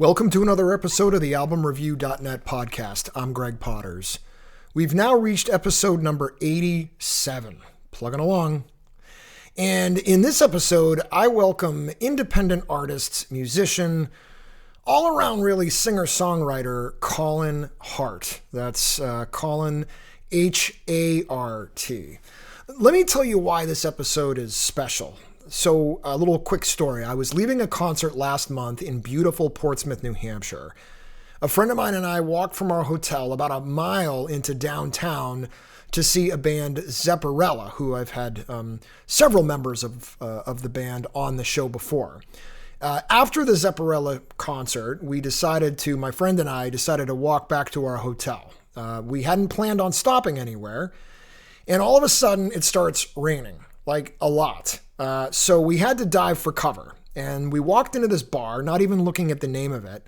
Welcome to another episode of the AlbumReview.net podcast. I'm Greg Potters. We've now reached episode number 87. Plugging along. And in this episode, I welcome independent artist, musician, all around really singer-songwriter Colin Hart. That's Colin H-A-R-T. Let me tell you why this episode is special. So a little quick story. I was leaving a concert last month in beautiful Portsmouth, New Hampshire. A friend of mine and I walked from our hotel about a mile into downtown to see a band, Zepparella, who I've had several members of the band on the show before. After the Zepparella concert, my friend and I decided to walk back to our hotel. We hadn't planned on stopping anywhere, and all of a sudden it starts raining, like a lot. So we had to dive for cover, and we walked into this bar, not even looking at the name of it,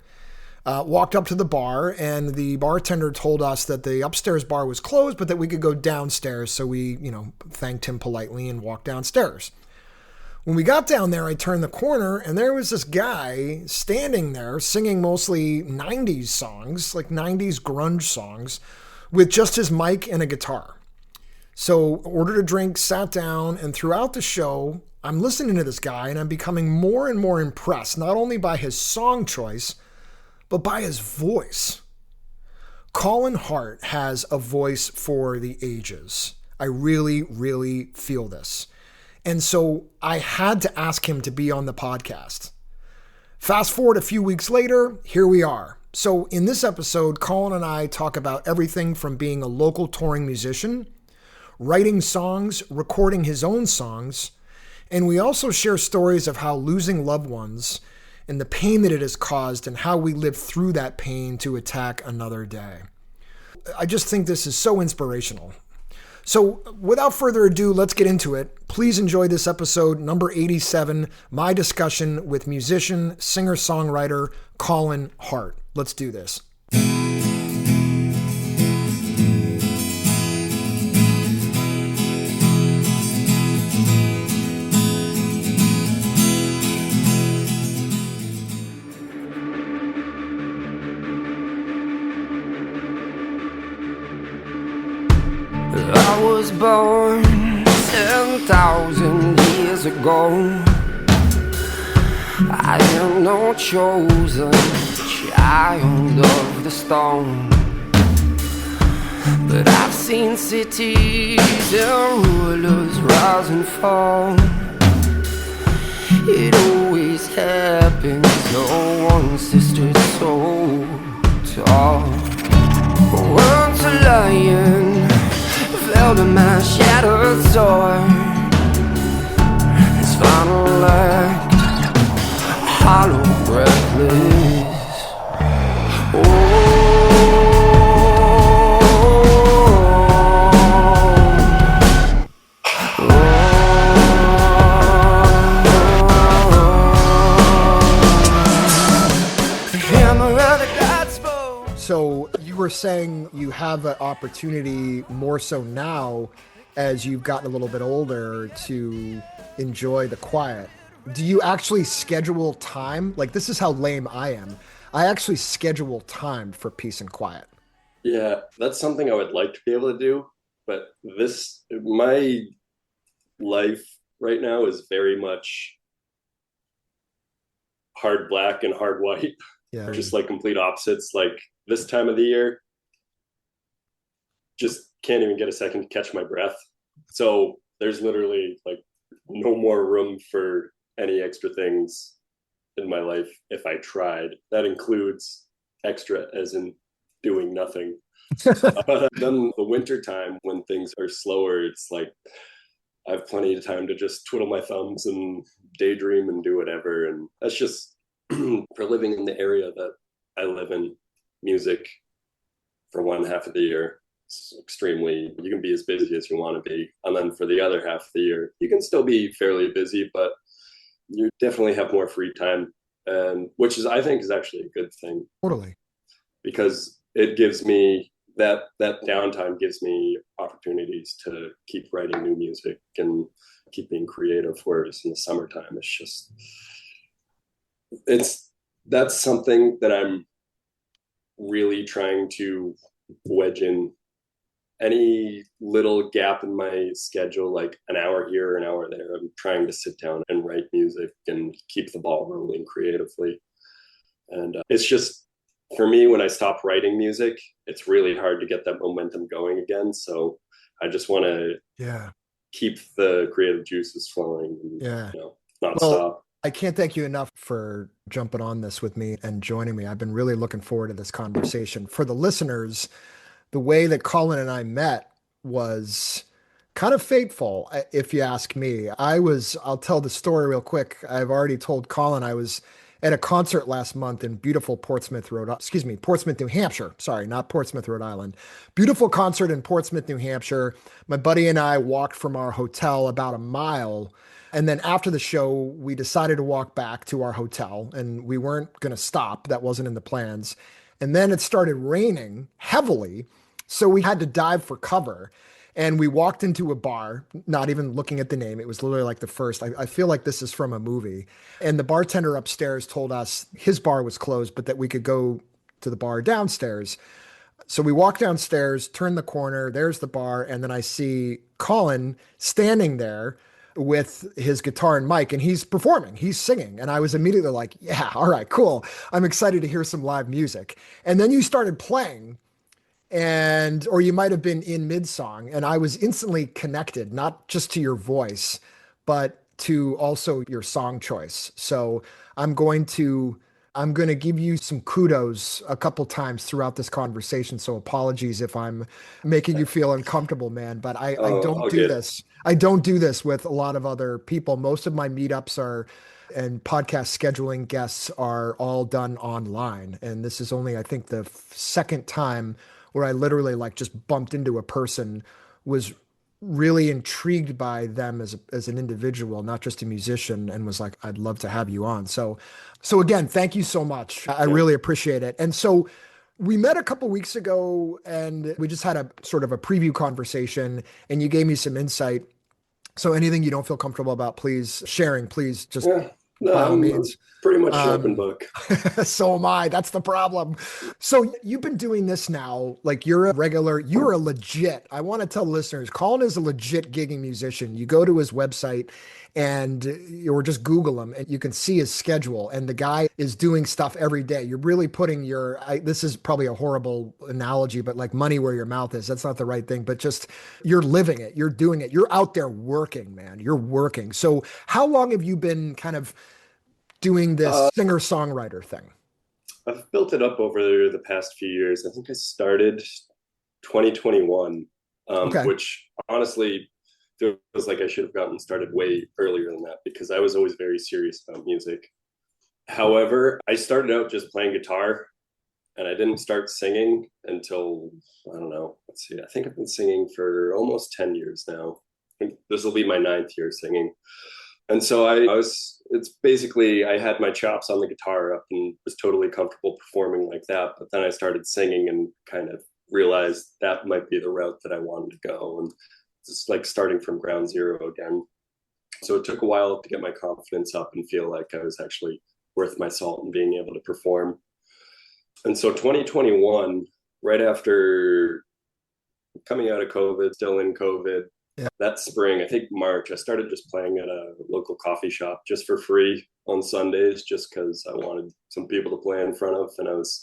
walked up to the bar, and the bartender told us that the upstairs bar was closed, but that we could go downstairs. So we, thanked him politely and walked downstairs. When we got down there, I turned the corner, and there was this guy standing there singing mostly 90s songs, like 90s grunge songs, with just his mic and a guitar. So ordered a drink, sat down, and throughout the show, I'm listening to this guy and I'm becoming more and more impressed, not only by his song choice, but by his voice. Colin Hart has a voice for the ages. I really, really feel this. And so I had to ask him to be on the podcast. Fast forward a few weeks later, here we are. So in this episode, Colin and I talk about everything from being a local touring musician, writing songs, recording his own songs, and we also share stories of how losing loved ones and the pain that it has caused and how we live through that pain to attack another day. I just think this is so inspirational. So without further ado, let's get into it. Please enjoy this episode, number 87, my discussion with musician, singer-songwriter Colin Hart. Let's do this. I was born 10,000 years ago. I am no chosen child of the stone, but I've seen cities and rulers rise and fall. It always happens, no one sister's so tall. Once a lion fell to my shattered sword. His final act, hollow, breathless. So you were saying you have an opportunity more so now as you've gotten a little bit older to enjoy the quiet. Do you actually schedule time? Like, this is how lame I am. I actually schedule time for peace and quiet. Yeah, that's something I would like to be able to do. But my life right now is very much hard black and hard white. Yeah. Just like complete opposites. Like, this time of the year, just can't even get a second to catch my breath. So there's literally like no more room for any extra things in my life if I tried. That includes extra as in doing nothing. But then the winter time when things are slower, it's like I have plenty of time to just twiddle my thumbs and daydream and do whatever. And that's just for living in the area that I live in. Music for one half of the year, you can be as busy as you want to be. And then for the other half of the year, you can still be fairly busy, but you definitely have more free time. And I think is actually a good thing. Totally. Because it gives me that downtime gives me opportunities to keep writing new music and keep being creative. Whereas in the summertime, it's that's something that I'm really trying to wedge in. Any little gap in my schedule, like an hour here, an hour there, I'm trying to sit down and write music and keep the ball rolling creatively. And it's just, for me, when I stop writing music, it's really hard to get that momentum going again. So I just want to Yeah. keep the creative juices flowing and, Yeah. not Well, stop. I can't thank you enough for jumping on this with me and joining me. I've been really looking forward to this conversation. For the listeners, the way that Colin and I met was kind of fateful, if you ask me. I'll tell the story real quick. I've already told Colin I was at a concert last month in beautiful Portsmouth, New Hampshire. Sorry, not Portsmouth, Rhode Island. Beautiful concert in Portsmouth, New Hampshire. My buddy and I walked from our hotel about a mile. And then after the show, we decided to walk back to our hotel and we weren't going to stop. That wasn't in the plans. And then it started raining heavily. So we had to dive for cover. And we walked into a bar, not even looking at the name. It was literally like the first. I feel like this is from a movie. And the bartender upstairs told us his bar was closed, but that we could go to the bar downstairs. So we walk downstairs, turn the corner, there's the bar, and then I see Colin standing there with his guitar and mic, and he's performing, he's singing. And I was immediately like, yeah, all right, cool. I'm excited to hear some live music. And then you started playing, and or you might have been in mid-song, and I was instantly connected, not just to your voice, but to also your song choice. So I'm going to I'm going to give you some kudos a couple times throughout this conversation. So apologies if I'm making you feel uncomfortable, man, but I Oh, don't all do good. this. I don't do this with a lot of other people. Most of my meetups are and podcast scheduling guests are all done online. And this is only, I think, the second time where I literally like just bumped into a person, was really intrigued by them as an individual, not just a musician, and was like, I'd love to have you on. So again, thank you so much. I Yeah. really appreciate it. And so we met a couple weeks ago and we just had a sort of a preview conversation and you gave me some insight. So anything you don't feel comfortable about, please sharing, please just Yeah. No, by all I'm means. pretty much an open Um, book. so am I. That's the problem. So you've been doing this now, like you're a legit, I want to tell listeners, Colin is a legit gigging musician. You go to his website and or just Google him and you can see his schedule. And the guy is doing stuff every day. You're really putting this is probably a horrible analogy, but like money where your mouth is. That's not the right thing, but just you're living it. You're doing it. You're out there working, man. You're working. So how long have you been kind of doing this Uh, singer-songwriter thing? I've built it up over the past few years. I think I started 2021, Okay. which honestly feels like I should have gotten started way earlier than that because I was always very serious about music. However, I started out just playing guitar and I didn't start singing until, I don't know, let's see, I think I've been singing for almost 10 years now. I think this will be my ninth year singing. And so it's basically, I had my chops on the guitar up and was totally comfortable performing like that. But then I started singing and kind of realized that might be the route that I wanted to go. And it's like starting from ground zero again. So it took a while to get my confidence up and feel like I was actually worth my salt and being able to perform. And so 2021, right after coming out of COVID, still in COVID, Yeah. that spring, I think March, I started just playing at a local coffee shop just for free on Sundays, just because I wanted some people to play in front of, and I was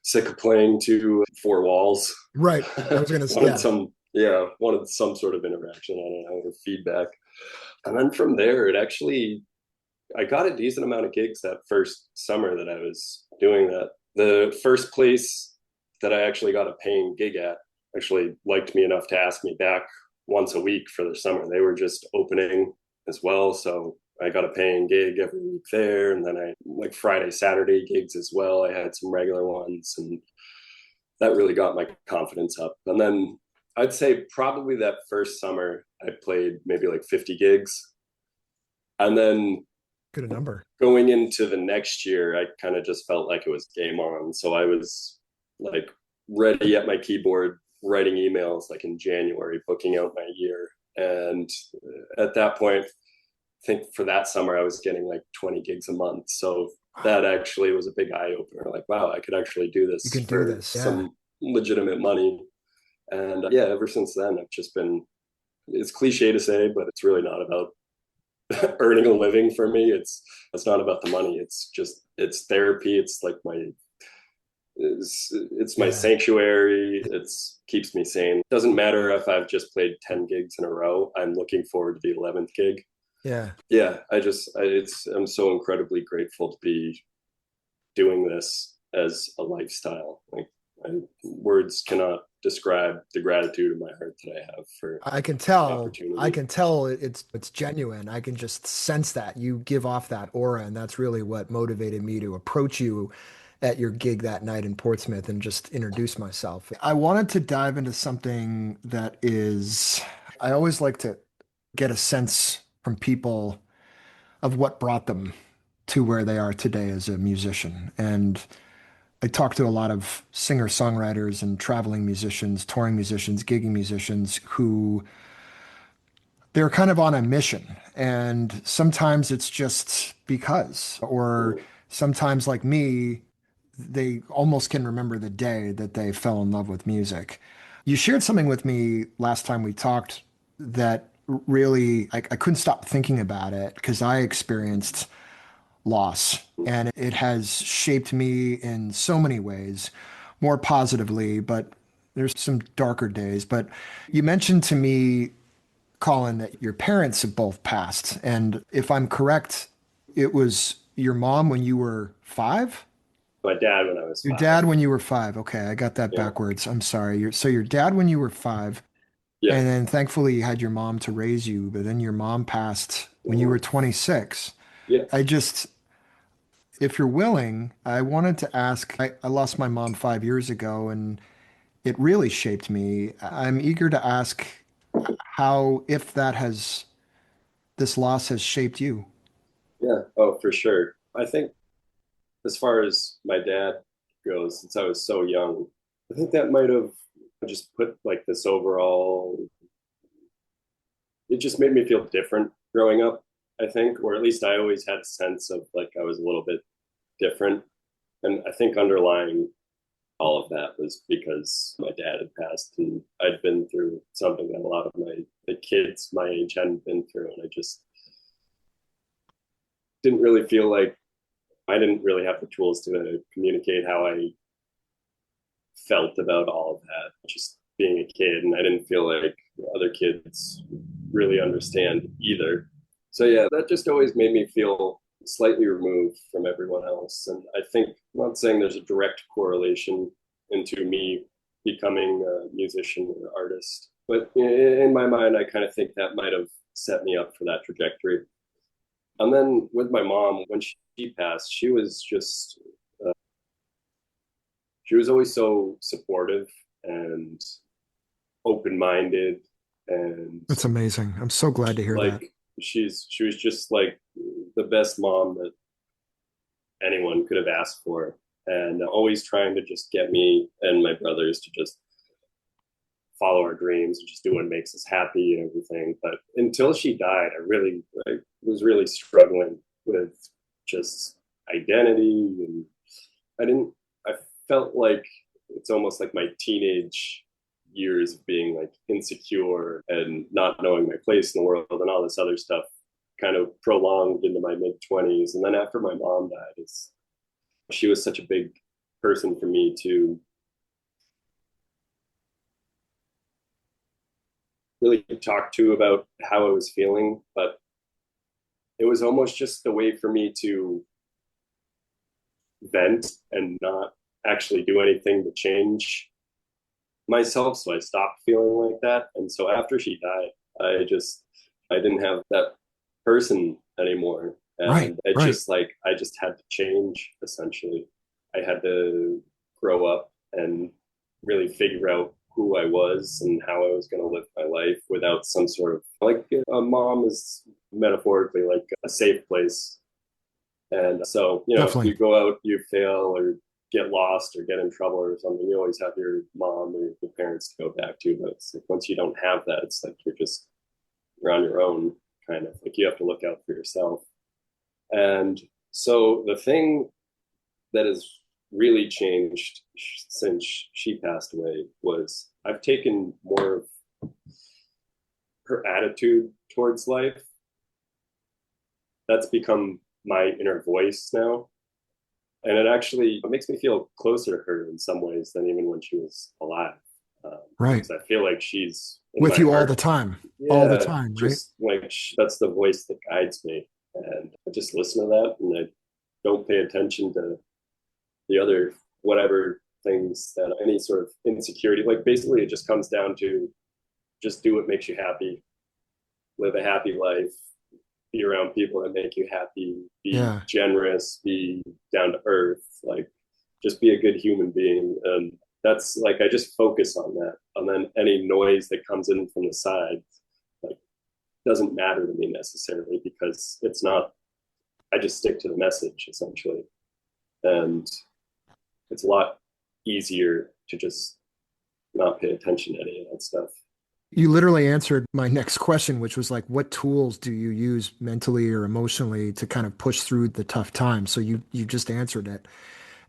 sick of playing to four walls. Right. I was gonna say, wanted yeah. some, yeah, wanted some sort of interaction. I don't know, or feedback. And then from there, I got a decent amount of gigs that first summer that I was doing that. The first place that I actually got a paying gig at actually liked me enough to ask me back once a week for the summer. They were just opening as well. So I got a paying gig every week there. And then I like Friday, Saturday gigs as well. I had some regular ones and that really got my confidence up. And then I'd say probably that first summer I played maybe like 50 gigs. And then Good number. going into the next year, I kind of just felt like it was game on. So I was like ready at my keyboard, writing emails like in January, booking out my year. And at that point, I think for that summer, I was getting like 20 gigs a month. So that actually was a big eye opener. Like, wow, I could actually do You this can do for this. Yeah. some legitimate money. And yeah, ever since then, I've just been, it's cliche to say, but it's really not about earning a living for me. It's not about the money. It's just, it's therapy. It's like it's my Yeah. sanctuary. It's keeps me sane. Doesn't matter if I've just played 10 gigs in a row. I'm looking forward to the 11th gig. Yeah. Yeah, I'm so incredibly grateful to be doing this as a lifestyle. Like, words cannot describe the gratitude in my heart that I have for I can the tell. I opportunity. can tell it's genuine. I can just sense that you give off that aura, and that's really what motivated me to approach you at your gig that night in Portsmouth and just introduce myself. I wanted to dive into something that is, I always like to get a sense from people of what brought them to where they are today as a musician. And I talk to a lot of singer-songwriters and traveling musicians, touring musicians, gigging musicians who they're kind of on a mission. And sometimes it's just because, or sometimes like me, they almost can remember the day that they fell in love with music. You shared something with me last time we talked that really, I couldn't stop thinking about it because I experienced loss and it has shaped me in so many ways, more positively, but there's some darker days. But you mentioned to me, Colin, that your parents have both passed. And if I'm correct, it was your mom when you were five? My dad when I was Your 5. dad when you were five. Okay, I got that Yeah, backwards. I'm sorry. So your dad when you were five, yeah, and then thankfully you had your mom to raise you, but then your mom passed when you were 26. yeah, I just, if you're willing, I wanted to ask, I lost my mom 5 years ago and it really shaped me. I'm eager to ask how, if that has, this loss has shaped you. yeah. Oh, for sure. I think as far as my dad goes, since I was so young, I think that might have just put like this overall, it just made me feel different growing up, I think, or at least I always had a sense of like I was a little bit different. And I think underlying all of that was because my dad had passed and I'd been through something that a lot of the kids my age hadn't been through. And I just didn't really feel like I didn't really have the tools to communicate how I felt about all of that, just being a kid. And I didn't feel like other kids really understand either. So, yeah, that just always made me feel slightly removed from everyone else. And I think, I'm not saying there's a direct correlation into me becoming a musician or artist, but in my mind, I kind of think that might have set me up for that trajectory. And then with my mom, when she passed, she was always so supportive and open-minded, and That's amazing. I'm so glad to hear that. like she was just like the best mom that anyone could have asked for, and always trying to just get me and my brothers to just follow our dreams and just do what makes us happy and everything. But until she died, I was really struggling with just identity, and I felt like it's almost like my teenage years of being like insecure and not knowing my place in the world and all this other stuff kind of prolonged into my mid 20s. And then after my mom died, she was such a big person for me to really talk to about how I was feeling, but it was almost just a way for me to vent and not actually do anything to change myself. So I stopped feeling like that. And so after she died, I didn't have that person anymore. Right, And it right. just like, I just had to change essentially. I had to grow up and really figure out who I was and how I was going to live my life without some sort of like a mom is metaphorically like a safe place. And so, if Definitely. you go out, you fail or get lost or get in trouble or something, you always have your mom or your parents to go back to. But it's like once you don't have that, it's like you're on your own, kind of like you have to look out for yourself. And So the thing that has really changed since she passed away was I've taken more of her attitude towards life. That's become my inner voice now. And it makes me feel closer to her in some ways than even when she was alive. Right. Because I feel like she's in With my you all the heart. time, all the Yeah, time, right? just like that's the voice that guides me. And I just listen to that and I don't pay attention to the other whatever things that any sort of insecurity. Like basically it just comes down to just do what makes you happy, live a happy life, be around people that make you happy, be Yeah. generous, be down to earth, like just be a good human being. And that's like I just focus on that. And then any noise that comes in from the side, like doesn't matter to me necessarily because it's not I just stick to the message essentially. And it's a lot easier to just not pay attention to any of that stuff. You literally answered my next question, which was like, what tools do you use mentally or emotionally to kind of push through the tough times? So you just answered it.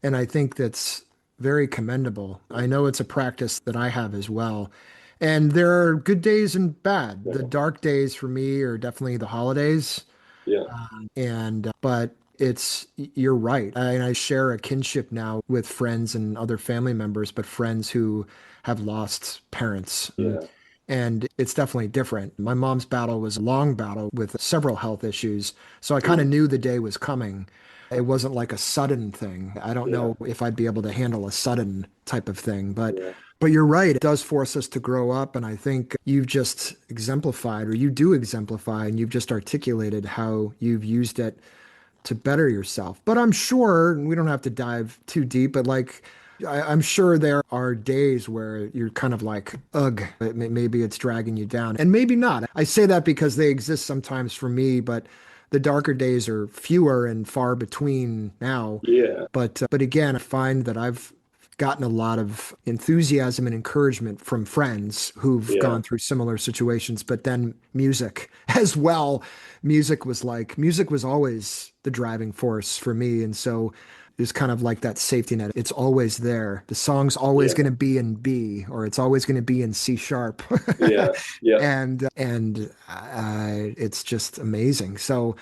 And I think that's very commendable. I know it's a practice that I have as well. And there are good days and bad. The Yeah. dark days for me are definitely the holidays. Yeah. And but you're right. I share a kinship now with friends and other family members, but friends who have lost parents. Yeah. And it's definitely different. My mom's battle was a long battle with several health issues. So I kind of Mm. knew the day was coming. It wasn't like a sudden thing. I don't Yeah. know if I'd be able to handle a sudden type of thing, Yeah. but you're right. It does force us to grow up. And I think you've just exemplified, or you do exemplify, and you've just articulated how you've used it to better yourself. But I'm sure, and we don't have to dive too deep, but like, I'm sure there are days where you're kind of like, ugh, maybe it's dragging you down. And maybe not. I say that because they exist sometimes for me, but the darker days are fewer and far between now. Yeah. But again, I find that I've gotten a lot of enthusiasm and encouragement from friends who've Yeah. gone through similar situations, but then music as well. Music was always the driving force for me. And so it's kind of like that safety net. It's always there. The song's always Yeah. going to be in B, or it's always going to be in C sharp. Yeah. Yeah. It's just amazing. So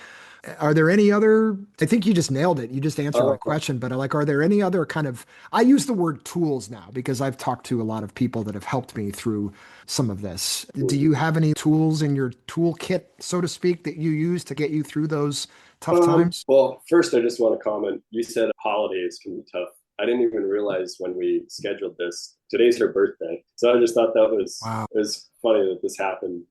are there any other, I think you just nailed it. You just answered my Uh, question, but like, are there any other kind of, I use the word tools now because I've talked to a lot of people that have helped me through some of this. Do you have any tools in your toolkit, so to speak, that you use to get you through those tough times? well, first, I just want to comment. You said holidays can be tough. I didn't even realize when we scheduled this. Today's her birthday, so I just thought that Wow. was funny that this happened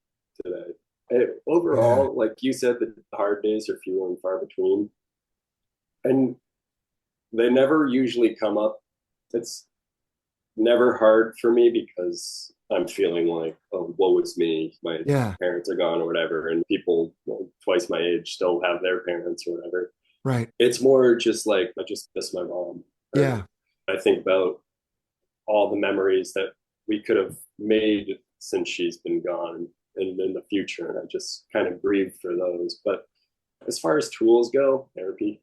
today. Yeah. Overall, like you said, the hard days are few and far between, and they never usually come up. It's never hard for me because I'm feeling like, oh, woe is me. My Yeah. parents are gone or whatever. And people twice my age still have their parents or whatever. Right. It's more just like, I just miss my mom. And Yeah. I think about all the memories that we could have made since she's been gone and in the future. And I just kind of grieve for those. But as far as tools go, therapy.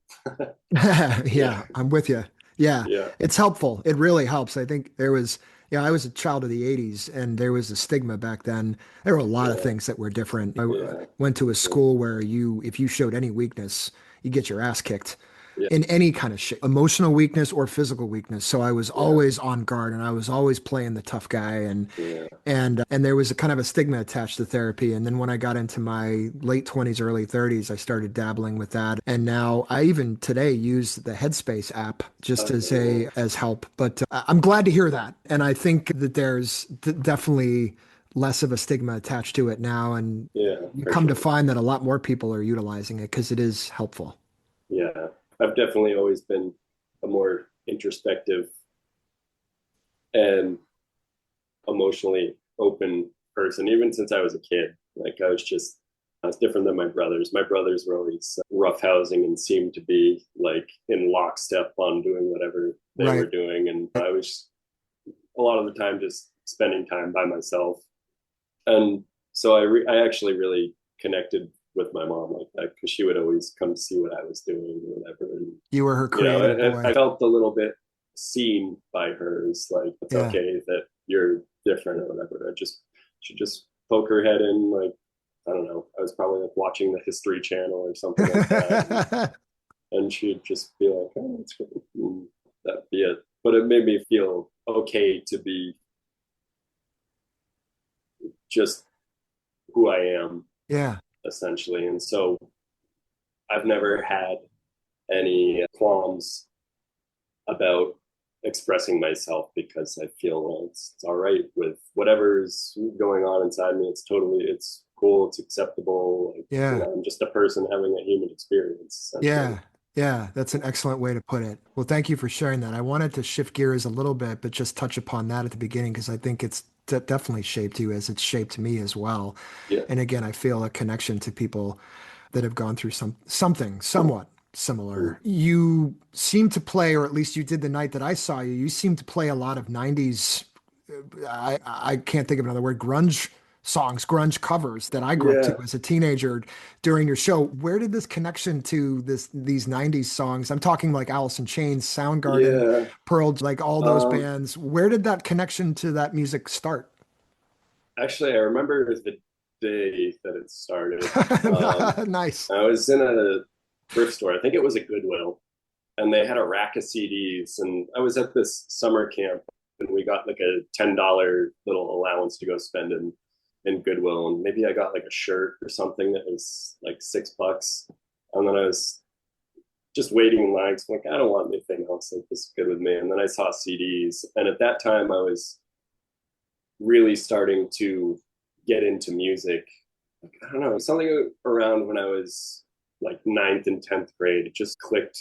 Yeah. Yeah, I'm with you. Yeah, Yeah. it's helpful. It really helps. I think I was a child of the 80s and there was a stigma back then. There were a lot of Yeah. things that were different. I Yeah. went to a Yeah. school where if you showed any weakness, you get your ass kicked Yeah. in any kind of shit, emotional weakness or physical weakness. So I was Yeah. always on guard and I was always playing the tough guy Yeah. and there was a kind of a stigma attached to therapy. And then when I got into my late 20s, early 30s, I started dabbling with that. And now I even today use the Headspace app just as Okay. a as help. But I'm glad to hear that. And I think that there's definitely less of a stigma attached to it now. And Yeah, you for come to sure. find that a lot more people are utilizing it because it is helpful. Yeah. I've definitely always been a more introspective and emotionally open person, even since I was a kid. Like I was different than my brothers. My brothers were always roughhousing and seemed to be like in lockstep on doing whatever they were Right. doing. And I was a lot of the time just spending time by myself. And so I actually really connected with my mom like that because she would always come see what I was doing or whatever. And, You were her you know, creative and boy. I felt a little bit seen by her. It's like, it's Yeah. okay that you're different or whatever. She just poke her head in, like, I don't know. I was probably like watching the History Channel or something like that. And she'd just be like, oh, that's great. And that'd be it. But it made me feel okay to be just who I am, Yeah. essentially. And so I've never had any qualms about expressing myself because I feel well, it's all right with whatever's going on inside me. It's cool, it's acceptable. Like, you Yeah. know, I'm just a person having a human experience, essentially. Yeah. Yeah. That's an excellent way to put it. Well, thank you for sharing that. I wanted to shift gears a little bit, but just touch upon that at the beginning because I think it's definitely shaped you as it's shaped me as well. Yeah, And again, I feel a connection to people that have gone through something somewhat similar. You seem to play, or at least you did the night that I saw you, you seem to play a lot of 90s, I can't think of another word, grunge songs, grunge covers that I grew up to yeah, as a teenager during your show. Where did this connection to these 90s songs? I'm talking like Alice in Chains, Soundgarden, yeah. Pearl, like all those Um, bands. Where did that connection to that music start? Actually, I remember the day that it started. Nice. I was in a thrift store. I think it was a Goodwill, and they had a rack of CDs. And I was at this summer camp, and we got like a $10 little allowance to go spend in Goodwill. And maybe I got like a shirt or something that was like $6. And then I was just waiting in line. So I'm like, I don't want anything else. Like, this is good with me. And then I saw CDs, and at that time, I was really starting to get into music. Like, I don't know, something around when I was like ninth and 10th grade, it just clicked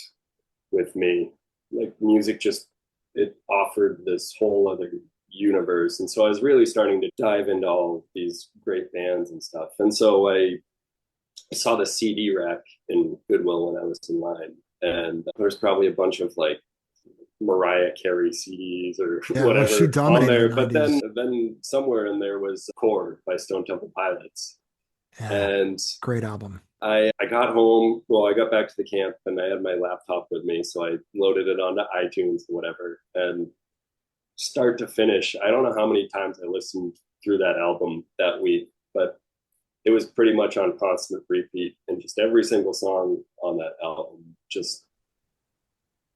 with me. Like, music just, it offered this whole other universe. And so I was really starting to dive into all these great bands and stuff. And so I saw the CD rack in Goodwill when I was in line. And there was probably a bunch of like Mariah Carey CDs or Yeah, well, she whatever on dominated the there. But 90s. then somewhere in there was Core by Stone Temple Pilots. Yeah, And great album. I got home, well, I got back to the camp and I had my laptop with me. So I loaded it onto iTunes or whatever. And start to finish, I don't know how many times I listened through that album that week, but it was pretty much on constant repeat. And just every single song on that album, just,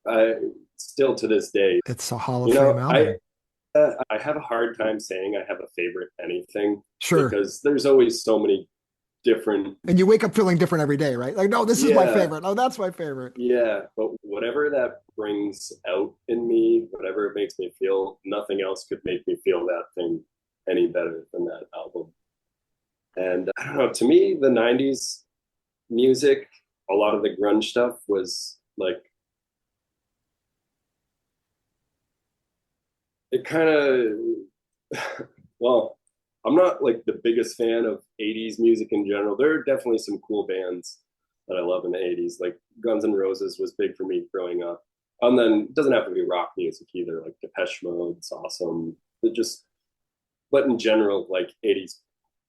I still to this day, It's a Hall of you Fame know, album. I have a hard time saying I have a favorite anything Sure. because there's always so many different, And you wake up feeling different every day, right? Like, no, this is my yeah, favorite. Oh, that's my favorite. yeah, but whatever that brings out in me, whatever it makes me feel, nothing else could make me feel that thing any better than that album. And I don't know, to me, the 90s music, a lot of the grunge stuff was like, it kind of, well, I'm not like the biggest fan of 80s music in general. There are definitely some cool bands that I love in the 80s. Like Guns N' Roses was big for me growing up. And then it doesn't have to be rock music either, like Depeche Mode, it's awesome. It just, but in general, like 80s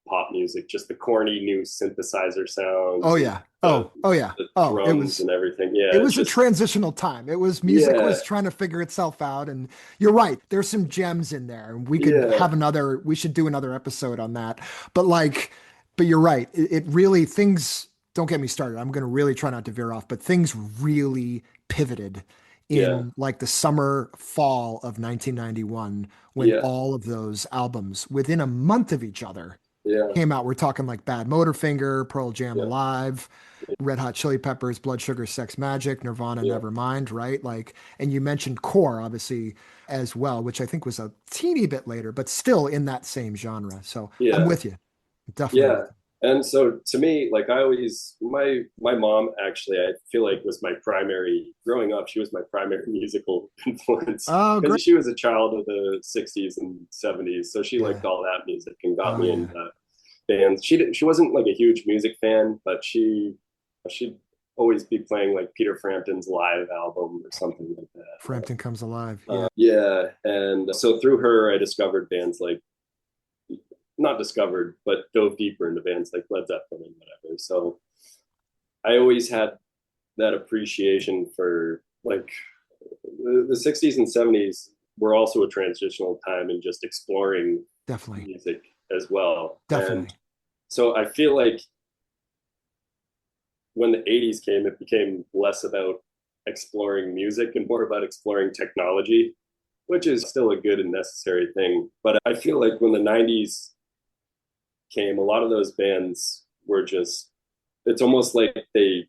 pop music, just the corny new synthesizer sounds Oh and yeah. Oh yeah. the Oh, drums and everything. it Yeah, it's was a just, transitional time. It was music yeah, was trying to figure itself out. And you're right. There's some gems in there. And yeah, we should do another episode on that. But like, but you're right. It really things don't get me started. I'm gonna really try not to veer off, but things really pivoted yeah, in like the summer, fall of 1991 when yeah, all of those albums within a month of each other yeah, came out. We're talking like Bad Motorfinger, Pearl Jam yeah, Alive, Red Hot Chili Peppers, Blood Sugar Sex Magic, Nirvana yeah, Nevermind, right? Like, and you mentioned Core, obviously, as well, which I think was a teeny bit later, but still in that same genre. So I'm yeah. with you. Definitely Yeah. with And so to me, like I always, my mom actually, I feel like was my primary, growing up, she was my primary musical you. influence Oh, great. because she was a child of the 60s and 70s. So she liked Yeah. all that music and got Oh, me yeah. into bands. She wasn't like a huge music fan, but she'd always be playing like Peter Frampton's live album or something like that. Frampton Comes Alive. Yeah. Yeah. And so through her, I discovered bands like not discovered, but dove deeper into bands like Led Zeppelin and whatever. So I always had that appreciation for like the 60s and 70s were also a transitional time in just exploring Definitely. music as well. And Definitely. so I feel like when the 80s came, it became less about exploring music and more about exploring technology, which is still a good and necessary thing. But I feel like when the 90s came, a lot of those bands were just, it's almost like they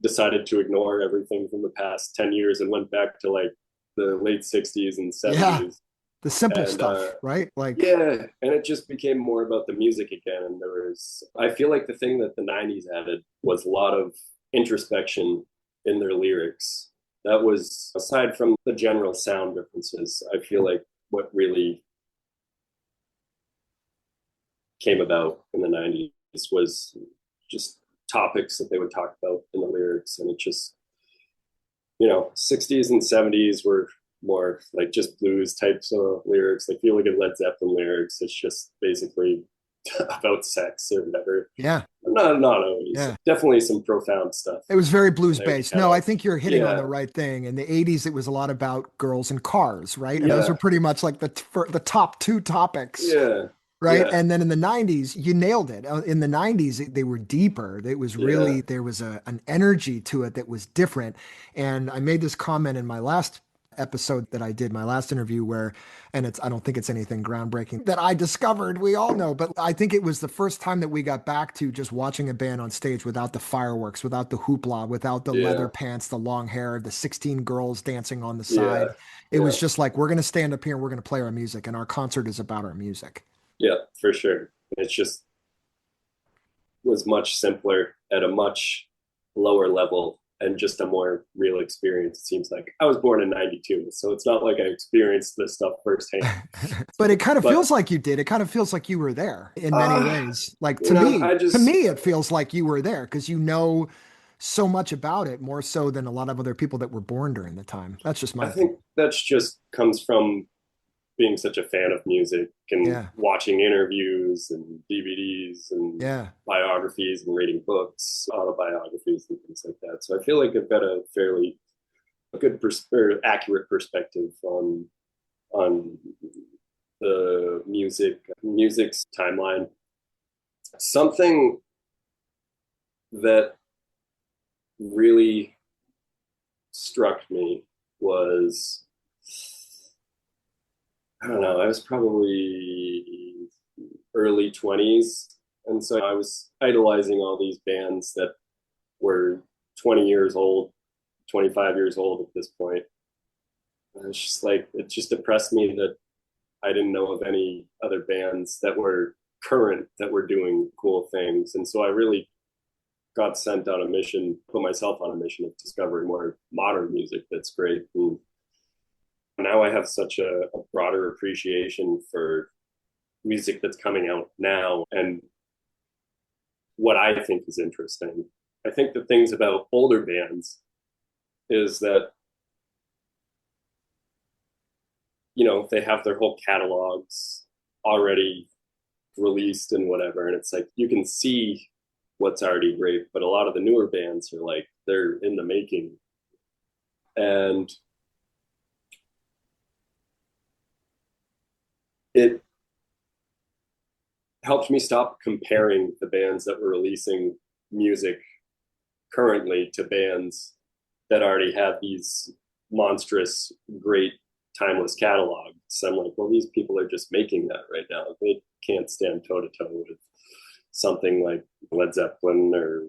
decided to ignore everything from the past 10 years and went back to like the late 60s and Yeah. 70s. The simple And stuff, right? Like, yeah, and it just became more about the music again. And there was, I feel like the thing that the 90s added was a lot of introspection in their lyrics. That was, aside from the general sound differences, I feel like what really came about in the 90s was just topics that they would talk about in the lyrics. And it just, 60s and 70s were more like just blues types of lyrics. Like if you look at Led Zeppelin lyrics, it's just basically about sex or whatever. yeah, Not always. yeah. Definitely some profound stuff. It was very blues They would based. kind No, I of, think you're hitting on the yeah, right thing. In the 80s, it was a lot about girls and cars, right? And those yeah, are pretty much like the top two topics, yeah, right? yeah, And then in the 90s, you nailed it. In the 90s, they were deeper. It was yeah, really, there was an energy to it that was different. And I made this comment in my last episode that I did, my last interview where, and I don't think it's anything groundbreaking that I discovered, we all know, but I think it was the first time that we got back to just watching a band on stage without the fireworks, without the hoopla, without the leather yeah, pants, the long hair, the 16 girls dancing on the yeah, side. It yeah, was just like, we're going to stand up here and we're going to play our music, and our concert is about our music. yeah, for sure. It's just was much simpler at a much lower level and just a more real experience. It seems like I was born in 92, so it's not like I experienced this stuff firsthand. But it kind of But feels like you did. It kind of feels like you were there in many ways. Like I to just me, it feels like you were there because you know so much about it, more so than a lot of other people that were born during the time. That's just my I opinion. think that's just comes from being such a fan of music and Yeah, watching interviews and DVDs and yeah. biographies and reading books, autobiographies and things like that. So I feel like I've got a fairly good or accurate perspective on the music's timeline. Something that really struck me was, I don't know, I was probably early 20s. And so I was idolizing all these bands that were 20 years old, 25 years old at this point. And it's just like, it just depressed me that I didn't know of any other bands that were current that were doing cool things. And so I really got sent on a mission, put myself on a mission of discovering more modern music that's great. And now I have such a broader appreciation for music that's coming out now and what I think is interesting. I think the things about older bands is that, they have their whole catalogs already released and whatever. And it's like you can see what's already great, but a lot of the newer bands are like they're in the making. And it helped me stop comparing the bands that were releasing music currently to bands that already have these monstrous, great, timeless catalogs. So I'm like, well, these people are just making that right now. They can't stand toe to toe with something like Led Zeppelin or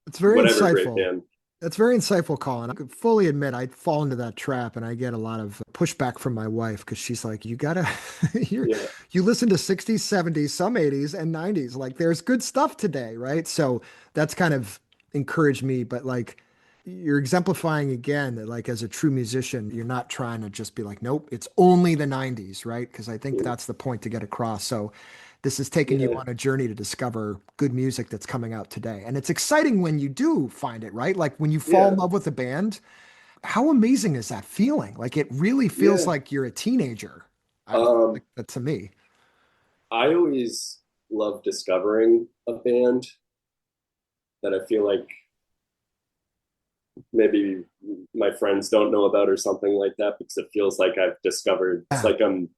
It's very whatever great insightful. band. That's very insightful, Colin. I could fully admit I fall into that trap and I get a lot of pushback from my wife because she's like, you gotta, Yeah, you listen to 60s, 70s, some 80s and 90s. Like there's good stuff today, right? So that's kind of encouraged me. But like you're exemplifying again that like as a true musician, you're not trying to just be like, nope, it's only the 90s, right? Because I think that's the point to get across. So this is taking you yeah, on a journey to discover good music that's coming out today. And it's exciting when you do find it, right? Like when you fall in yeah, love with a band, how amazing is that feeling? Like it really feels yeah. like you're a teenager. Um, Like that to me. I always love discovering a band that I feel like maybe my friends don't know about or something like that because it feels like I've discovered it's Yeah. like I'm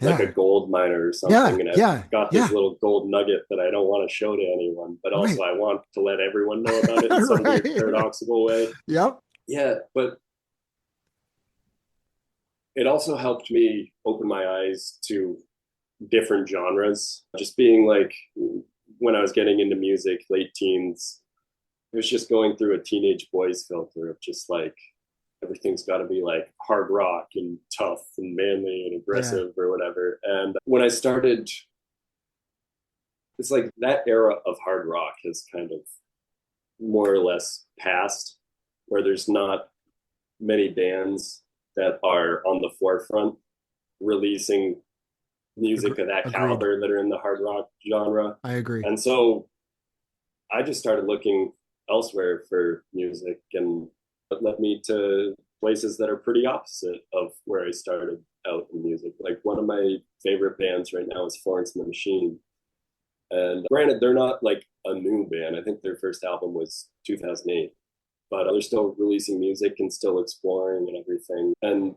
like a Yeah. gold miner or Yeah. something and I've Yeah. got this Yeah. little gold nugget that I don't want to show to anyone, but also Right. I want to let everyone know about it in some weird Right. paradoxical way. Yep. Yeah, but it also helped me open my eyes to different genres. Just being like when I was getting into music, late teens, it was just going through a teenage boys filter of just like everything's got to be like hard rock and tough and manly and Yeah. aggressive or whatever. And when I started, it's like that era of hard rock has kind of more or less passed, where there's not many bands that are on the forefront releasing music of that Agreed. caliber that are in the hard rock genre. I agree. And so I just started looking elsewhere for music, and it led me to places that are pretty opposite of where I started out in music. Like one of my favorite bands right now is Florence and the Machine. And granted, they're not like a new band. I think their first album was 2008, but they're still releasing music and still exploring and everything. And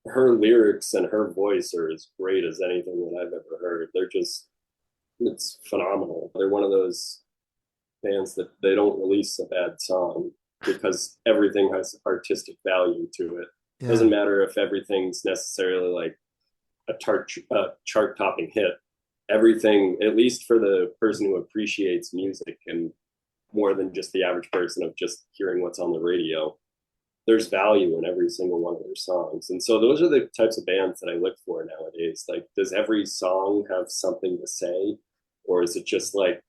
her lyrics and her voice are as great as anything that I've ever heard. They're just, it's phenomenal. They're one of those bands that they don't release a bad song because everything has artistic value to it. Yeah. Doesn't matter if everything's necessarily like a chart topping hit. Everything, at least for the person who appreciates music and more than just the average person of just hearing what's on the radio, there's value in every single one of their songs. And so those are the types of bands that I look for nowadays. Like, does every song have something to say? Or is it just like,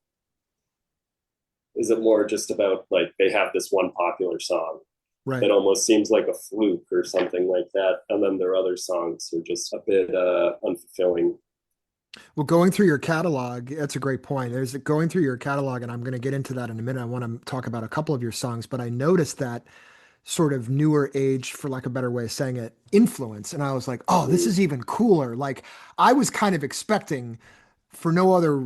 is it more just about like they have this one popular song Right. that almost seems like a fluke or something like that? And then their other songs are just a bit unfulfilling. Well, going through your catalog, that's a great point. There's going through your catalog, and I'm going to get into that in a minute. I want to talk about a couple of your songs, but I noticed that sort of newer age, for lack of a better way of saying it, influence. And I was like, oh, this Mm. is even cooler. Like I was kind of expecting for no other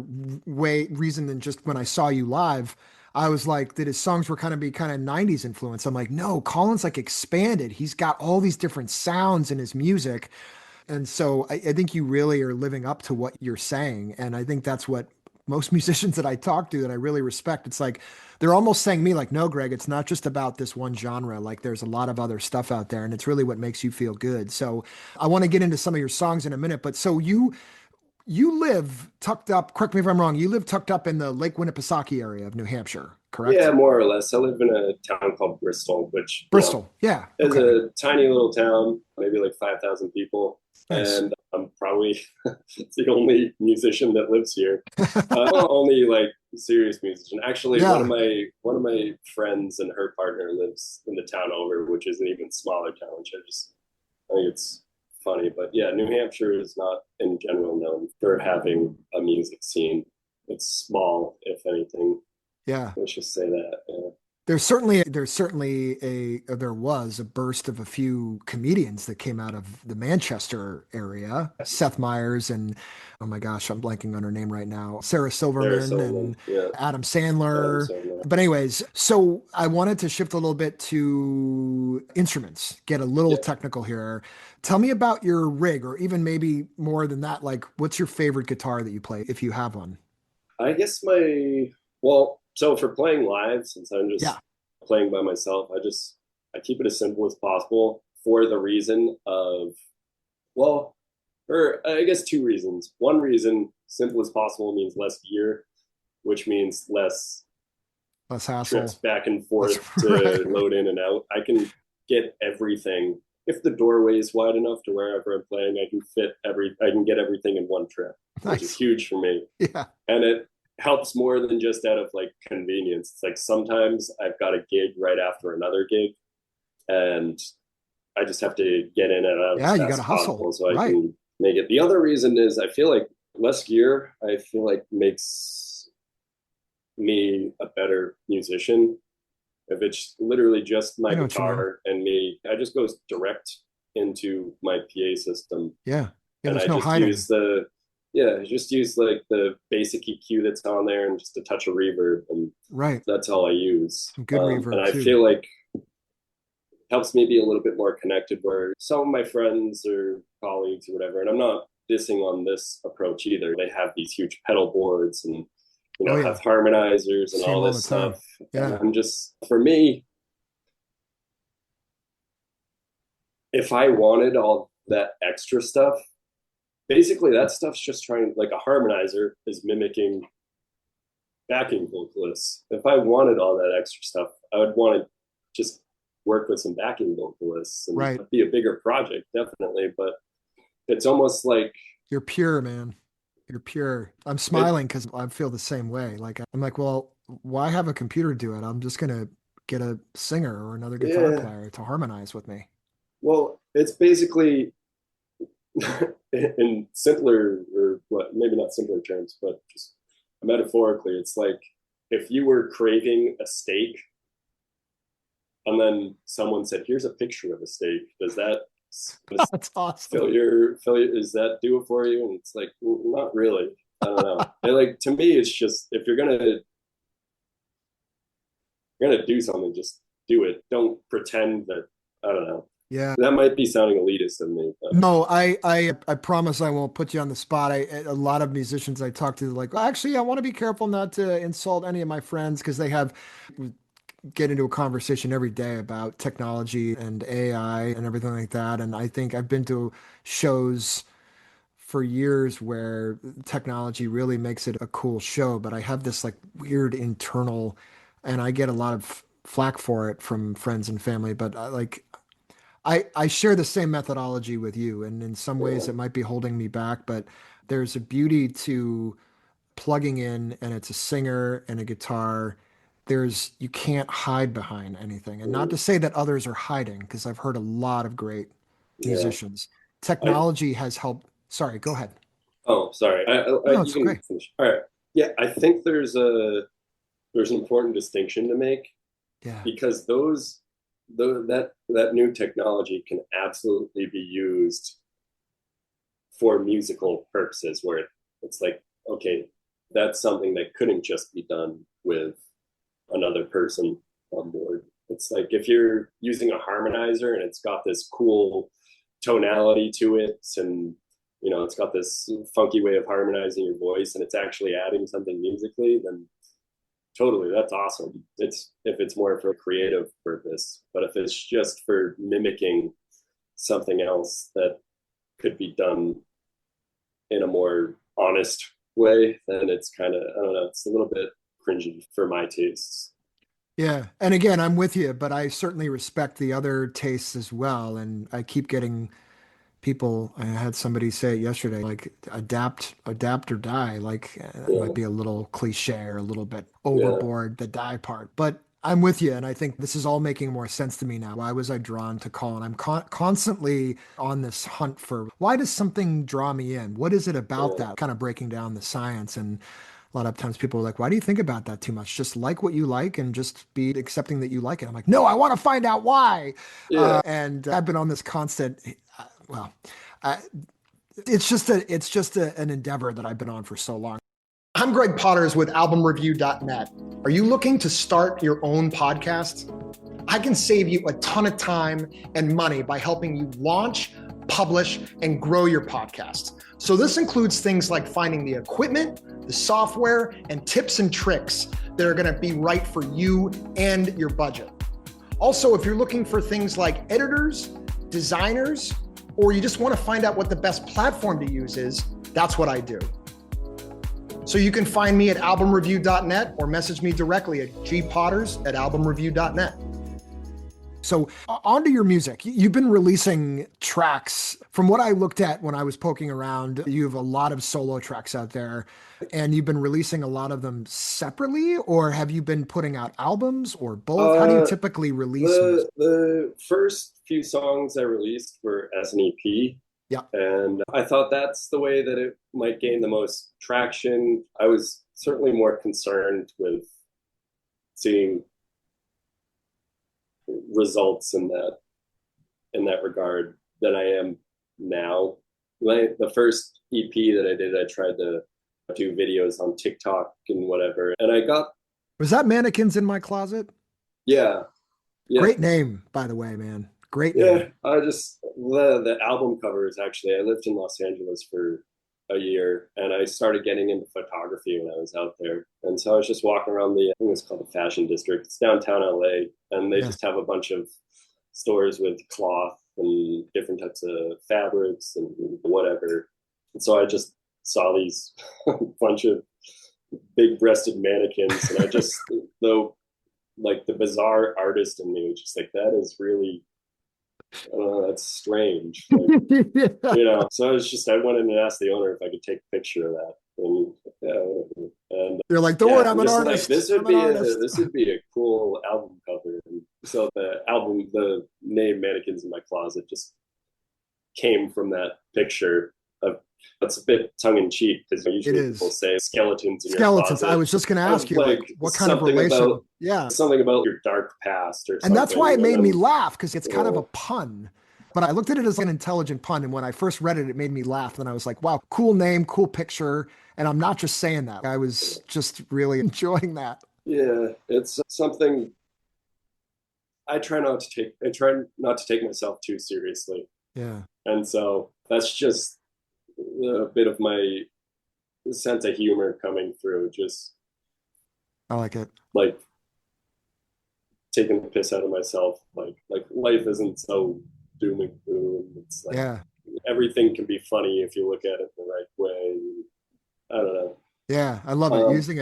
reason than just when I saw you live, I was like, that his songs were kind of be kind of 90s influence. I'm like, no, Colin's like expanded. He's got all these different sounds in his music. And so I think you really are living up to what you're saying. And I think that's what most musicians that I talk to that I really respect, it's like they're almost saying to me, like, no, Greg, it's not just about this one genre. Like there's a lot of other stuff out there, and it's really what makes you feel good. So I want to get into some of your songs in a minute, but so you live tucked up, correct me if I'm wrong, you live tucked up in the Lake Winnipesaukee area of New Hampshire, correct? Yeah, more or less. I live in a town called Bristol, which, Bristol. Yeah. is Okay. a tiny little town, maybe like 5,000 people. Nice. And I'm probably the only musician that lives here. Only like serious musician. Actually, Yeah. one of my friends and her partner lives in the town over, which is an even smaller town, which I think it's funny. But yeah, New Hampshire is not in general known for having a music scene. It's small, if anything. Yeah. Let's just say that. Yeah. There was a burst of a few comedians that came out of the Manchester area. Seth Meyers and oh my gosh, I'm blanking on her name right now. Sarah There, Silverman so and yeah, Adam Adam Sandler. Sandler. But anyways, so I wanted to shift a little bit to instruments, get a little Yeah. technical here. Tell me about your rig, or even maybe more than that. Like, what's your favorite guitar that you play, if you have one? I guess well, so for playing live, since I'm Yeah. just playing by myself, I keep it as simple as possible for the reason of, well, or I guess two reasons. One reason, simple as possible means less gear, which means less Less trips hassle. back and Less, forth to right. load in and out. I can get everything. If the doorway is wide enough to wherever I'm playing, I can get everything in one trip, which is Nice. huge for me. Yeah. And it helps more than just out of like convenience. It's like sometimes I've got a gig right after another gig, and I just have to get in and out as Yeah, you got fast to as hustle. possible so I Right. can make it. The other reason is I feel like less gear, I feel like makes me a better musician. If it's literally just I my know what you mean. guitar and me, I just goes direct into my PA system. Yeah. Yeah, and there's I no just hiding. use like the basic EQ that's on there and just a touch of reverb, and Right. that's all I use. Some good And reverb I too. feel like it helps me be a little bit more connected. Where some of my friends or colleagues or whatever, and I'm not dissing on this approach either. They have these huge pedal boards and Oh have yeah. harmonizers and See them all all the this stuff. time. And Yeah. I'm just, for me, if I wanted all that extra stuff, basically that stuff's just trying, like a harmonizer is mimicking backing vocalists. If I wanted all that extra stuff, I would want to just work with some backing vocalists and Right. be a bigger project, definitely. But it's almost like You're pure, man. You're pure. I'm it, smiling because I feel the same way. Like I'm like, well, why have a computer do it? I'm just gonna get a singer or another guitar yeah. player to harmonize with me. Well, it's basically in simpler, or what, maybe not simpler terms, but just metaphorically, it's like if you were craving a steak and then someone said, "Here's a picture of a steak." Does that That's awesome. fill your, is that do it for you? And it's like, well, not really. I don't know. And like, to me, it's just, if you're gonna do something, just do it. Don't pretend that, I don't know. Yeah. That might be sounding elitist of me, but No, I promise I won't put you on the spot. A lot of musicians I talk to, like, "Well, actually, I want to be careful not to insult any of my friends because they have get into a conversation every day about technology and AI and everything like that. And I think I've been to shows for years where technology really makes it a cool show, but I have this like weird internal, and I get a lot of flack for it from friends and family, but I share the same methodology with you, and in some ways yeah, it might be holding me back, but there's a beauty to plugging in and it's a singer and a guitar. You can't hide behind anything. And not to say that others are hiding, because I've heard a lot of great yeah. musicians. I Technology has helped. Sorry, go ahead. Oh, sorry. No, You it's can okay. finish. All right. Yeah, I think there's an important distinction to make, Yeah. because that new technology can absolutely be used for musical purposes, where it's like, okay, that's something that couldn't just be done with another person on board. It's like if you're using a harmonizer and it's got this cool tonality to it, and it's got this funky way of harmonizing your voice, and it's actually adding something musically, then totally, that's awesome. It's if it's more for a creative purpose, but if it's just for mimicking something else that could be done in a more honest way, then it's kind of, I don't know, it's a little bit cringy for my tastes. Yeah. And again, I'm with you, but I certainly respect the other tastes as well. And I keep getting people, I had somebody say it yesterday, like adapt or die. Like that might Yeah, be a little cliche or a little bit yeah, overboard, the die part. But I'm with you, and I think this is all making more sense to me now. Why was I drawn to Colin? I'm constantly on this hunt for why does something draw me in? What is it about yeah, that? Kind of breaking down the science. And a lot of times people are like, why do you think about that too much? Just like what you like and just be accepting that you like it. I'm like, no, I want to find out why. yeah, And I've been on this constant, well, uh, it's just an endeavor that I've been on for so long. I'm Greg Potters with albumreview.net. Are you looking to start your own podcast? I can save you a ton of time and money by helping you launch, publish, and grow your podcast. So this includes things like finding the equipment, the software, and tips and tricks that are going to be right for you and your budget. Also, if you're looking for things like editors, designers, or you just want to find out what the best platform to use is, that's what I do. So you can find me at albumreview.net or message me directly at gpotters@albumreview.net. So on to your music. You've been releasing tracks. From what I looked at when I was poking around, you have a lot of solo tracks out there, and you've been releasing a lot of them separately, or have you been putting out albums or both? How do you uh typically release music? the first few songs I released were as an EP, Yeah. and I thought that's the way that it might gain the most traction. I was certainly more concerned with seeing results in that regard than I am now. the first EP that I did, I tried to do videos on TikTok and whatever, and I got Was that Mannequins in My Closet? yeah, yeah, Great name, by the way, man. Great yeah. name. I just the album cover is actually I lived in Los Angeles for a year, and I started getting into photography when I was out there, and so I was just walking around I think it's called the Fashion District. It's downtown LA, and they Yeah. just have a bunch of stores with cloth and different types of fabrics and whatever. And so I just saw these bunch of big breasted mannequins, and I just though like the bizarre artist in me was just like that is really that's strange. Like, Yeah. so I went in and asked the owner if I could take a picture of that. And You're like, don't worry, yeah, I'm I'm an just like, artist. I'm an artist. this would be a cool album cover. And so the name Mannequins in My Closet just came from that picture of, that's a bit tongue in cheek because It usually people is. say skeletons in your Skeletons. closet. I was just going to ask you, Like what kind of relation? Yeah. something about your dark past or something. And that's why it made then, me laugh, because it's kind of a pun. But I looked at it as an intelligent pun. And when I first read it, it made me laugh. And I was like, wow, cool name, cool picture. And I'm not just saying that. I was just really enjoying that. Yeah, it's something I try not to take myself too seriously. Yeah. And so that's just a bit of my sense of humor coming through, just I like it. like taking the piss out of myself. Like life isn't so doom and gloom. It's like Yeah. everything can be funny if you look at it the right way. I don't know. Yeah. I love it. Using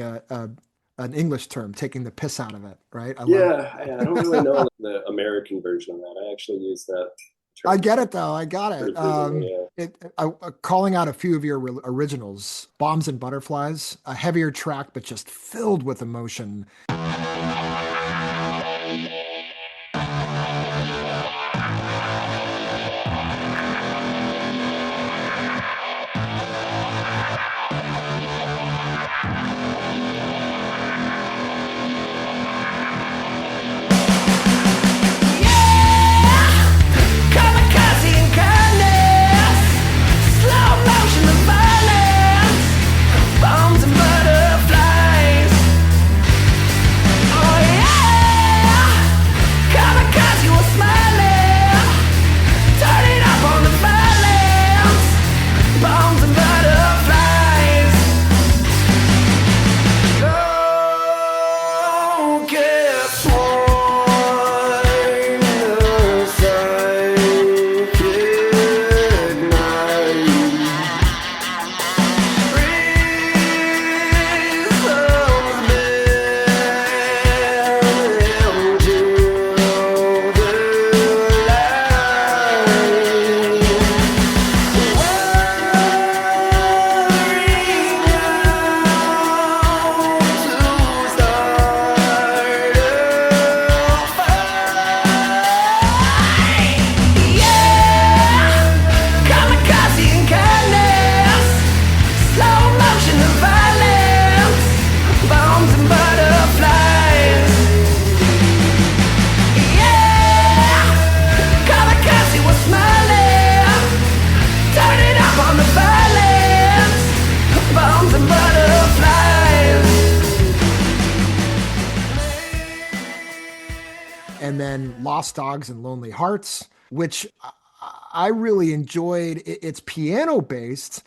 an English term, taking the piss out of it, right? I don't really know the American version of that. I actually use that term. I get it though. I got it. Yeah. Calling out a few of your originals, Bombs and Butterflies, a heavier track, but just filled with emotion. And then Lost Dogs and Lonely Hearts, which I really enjoyed. It's piano based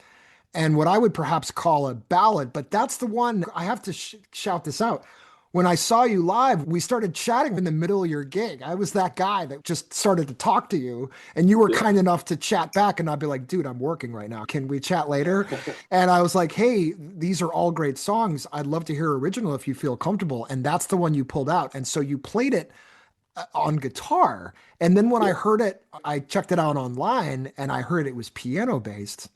and what I would perhaps call a ballad, but that's the one I have to shout this out. When I saw you live, we started chatting in the middle of your gig. I was that guy that just started to talk to you, and you were kind enough to chat back. And I'd be like, dude, I'm working right now. Can we chat later? And I was like, hey, these are all great songs. I'd love to hear original if you feel comfortable. And that's the one you pulled out. And so you played it on guitar. And then when I heard it, I checked it out online and I heard it was piano based.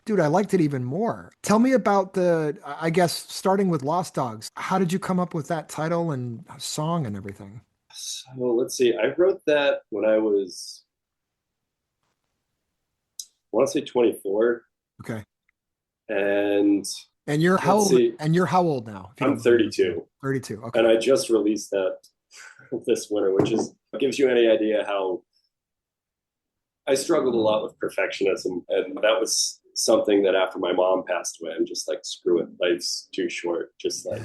Dude, I liked it even more. Tell me about I guess, starting with Lost Dogs. How did you come up with that title and song and everything? So let's see. I wrote that when I want to say 24. Okay. And you're how old? And you're how old now? I'm 32. 32. Okay. And I just released that this winter, which gives you any idea how I struggled a lot with perfectionism, and that was something that after my mom passed away, I'm just like, screw it, life's too short. Just like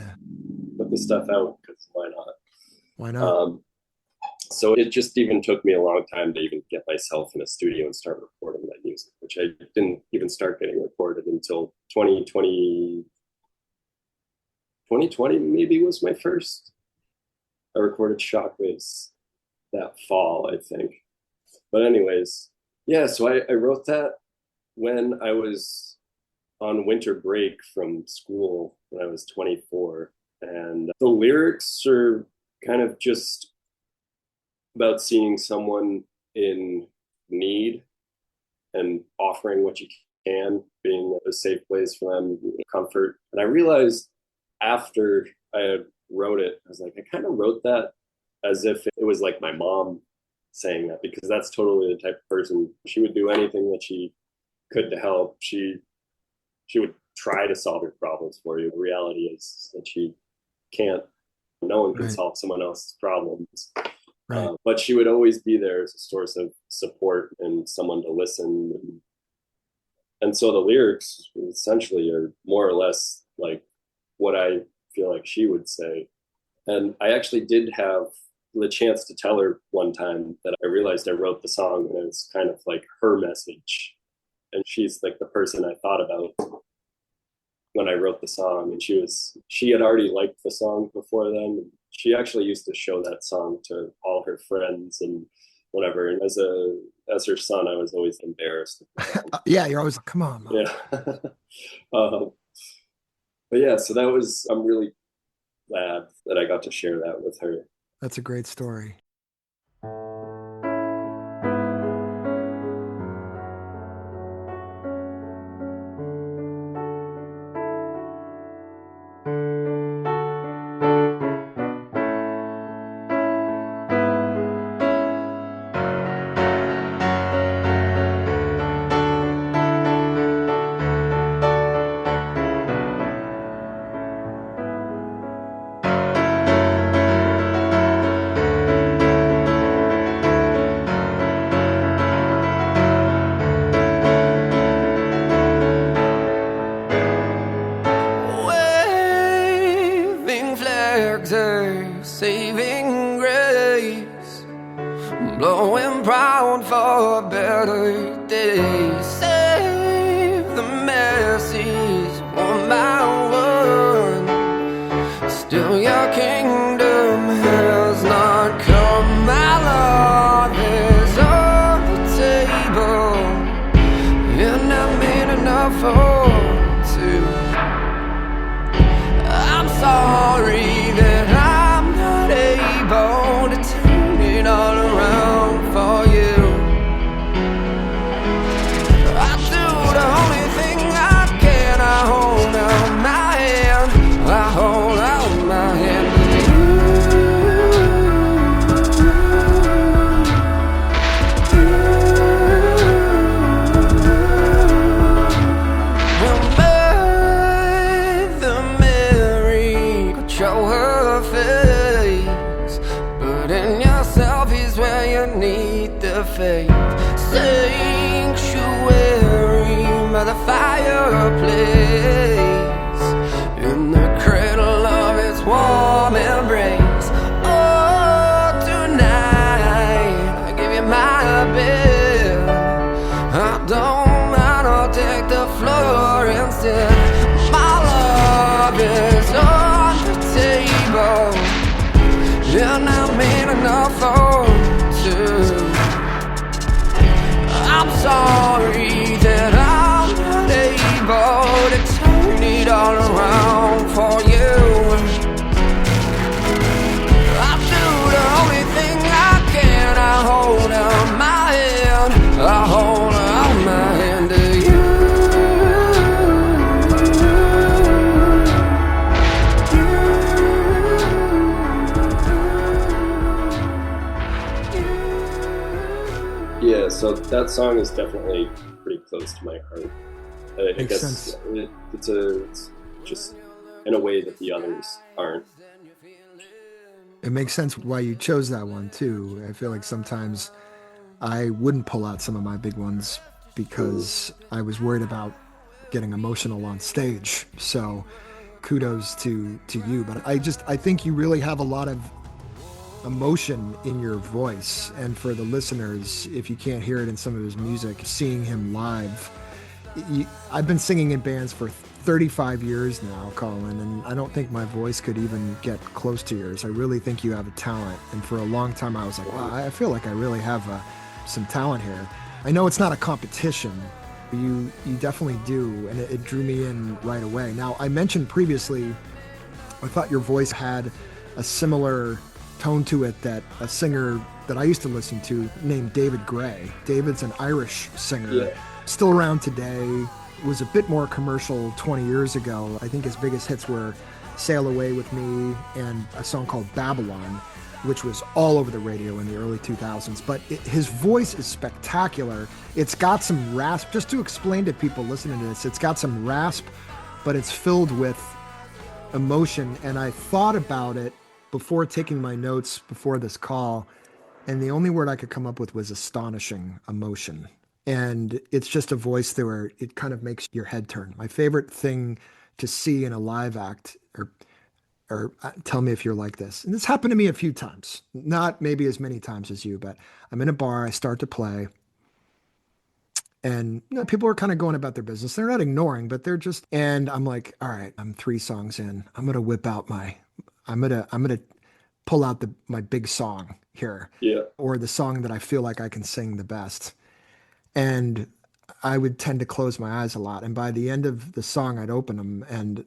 put the stuff out because why not? Why not? So it just even took me a long time to even get myself in a studio and start recording that music, which I didn't even start getting recorded until 2020. 2020 maybe was my first. I recorded Shockwaves that fall, I think. But anyways, yeah, so I wrote that when I was on winter break from school when I was 24. And the lyrics are kind of just about seeing someone in need and offering what you can, being a safe place for them, comfort. And I realized after I had wrote it, I was like, I kind of wrote that as if it was like my mom saying that, because that's totally the type of person. She would do anything that she could to help. She would try to solve your problems for you. The reality is that she can't. No one can Right. solve someone else's problems. Right. But she would always be there as a source of support and someone to listen. And so the lyrics essentially are more or less like what I feel like she would say. And I actually did have the chance to tell her one time that I realized I wrote the song and it's kind of like her message. And she's like the person I thought about when I wrote the song. And she had already liked the song before then. She actually used to show that song to all her friends and whatever. And as her son, I was always embarrassed. Yeah, you're always, come on, Mom. Yeah. But yeah, so I'm really glad that I got to share that with her. That's a great story. Waving flags are saving grace, blowing proud for a better day. Save the masses one by one. Still your kingdom has not come. My love is on the table, and I made enough for two. I'm sorry that I'm not able to turn it all around for you. I do the only thing I can. I hold out my hand. I hold out my hand to you. Show her face, but in yourself is where you need the faith. Sanctuary by the fireplace, in the cradle of its warm embrace. Oh, tonight I give you my bed. I don't mind, I'll take the floor instead. My love is on table, and I made enough for two. I'm sorry that I'm not able to turn it all around for you. I do the only thing I can. I hold out my hand. I hold out my hand to you. Yeah, so that song is definitely pretty close to my heart. I Makes guess sense. it's just in a way that the others aren't. It makes sense why you chose that one too. I feel like sometimes I wouldn't pull out some of my big ones because I was worried about getting emotional on stage. So kudos to you. But I think you really have a lot of emotion in your voice. And for the listeners, if you can't hear it in some of his music, seeing him live, I've been singing in bands for 35 years now, Colin, and I don't think my voice could even get close to yours. I really think you have a talent. And for a long time, I was like, wow, I feel like I really have some talent here. I know it's not a competition. You definitely do, and it drew me in right away. Now, I mentioned previously, I thought your voice had a similar tone to it that a singer that I used to listen to named David Gray. David's an Irish singer, Yeah. still around today, was a bit more commercial 20 years ago. I think his biggest hits were Sail Away With Me and a song called Babylon, which was all over the radio in the early 2000s. But his voice is spectacular. It's got some rasp. Just to explain to people listening to this, it's got some rasp, but it's filled with emotion. And I thought about it before taking my notes before this call, and the only word I could come up with was astonishing emotion. And it's just a voice there where it kind of makes your head turn. My favorite thing to see in a live act, or tell me if you're like this. And this happened to me a few times, not maybe as many times as you, but I'm in a bar, I start to play, and people are kind of going about their business. They're not ignoring, but they're just, and I'm like, all right, I'm 3 songs in. I'm gonna whip out I'm gonna pull out my big song here, Yeah. or the song that I feel like I can sing the best. And I would tend to close my eyes a lot. And by the end of the song, I'd open them, and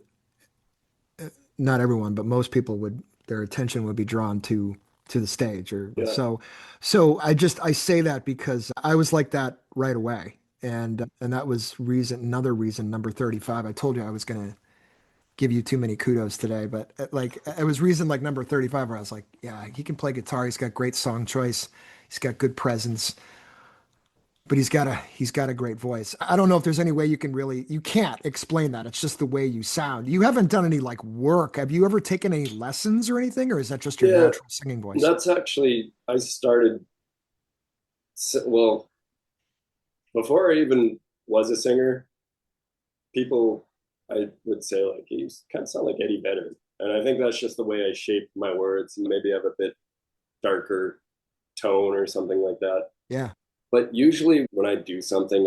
not everyone, but most people their attention would be drawn to the stage. Or Yeah. so I say that because I was like that right away. And that was another reason, number 35. I told you I was going to give you too many kudos today, but like it was reason like number 35 where I was like, yeah, he can play guitar. He's got great song choice. He's got good presence. But he's got a great voice. I don't know if there's any way you can't explain that. It's just the way you sound. You haven't done any like work. Have you ever taken any lessons or anything, or is that just your Yeah. natural singing voice? That's actually, I started, well, before I even was a singer, people, I would say like, he kind of sound like Eddie Vedder. And I think that's just the way I shape my words and maybe have a bit darker tone or something like that. Yeah. But usually when I do something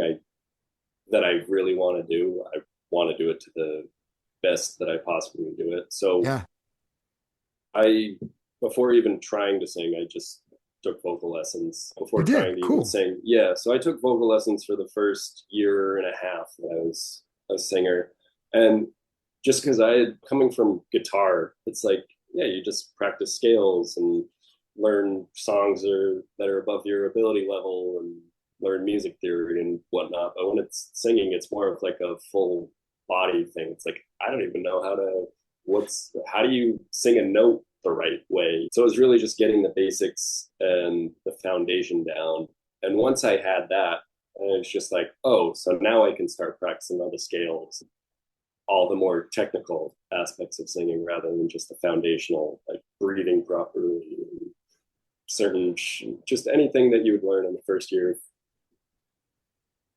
that I really want to do, I want to do it to the best that I possibly do it. So Yeah. I, before even trying to sing, I just took vocal lessons before You did? trying to even Cool. sing. Yeah, so I took vocal lessons for the first year and a half that I was a singer. And just because I had coming from guitar, it's like, yeah, you just practice scales and learn songs that are above your ability level and learn music theory and whatnot. But when it's singing, it's more of like a full body thing. It's like, I don't even know how do you sing a note the right way? So it was really just getting the basics and the foundation down. And once I had that, I was just like, oh, so now I can start practicing all the scales, all the more technical aspects of singing rather than just the foundational, like breathing properly, and just anything that you would learn in the first year of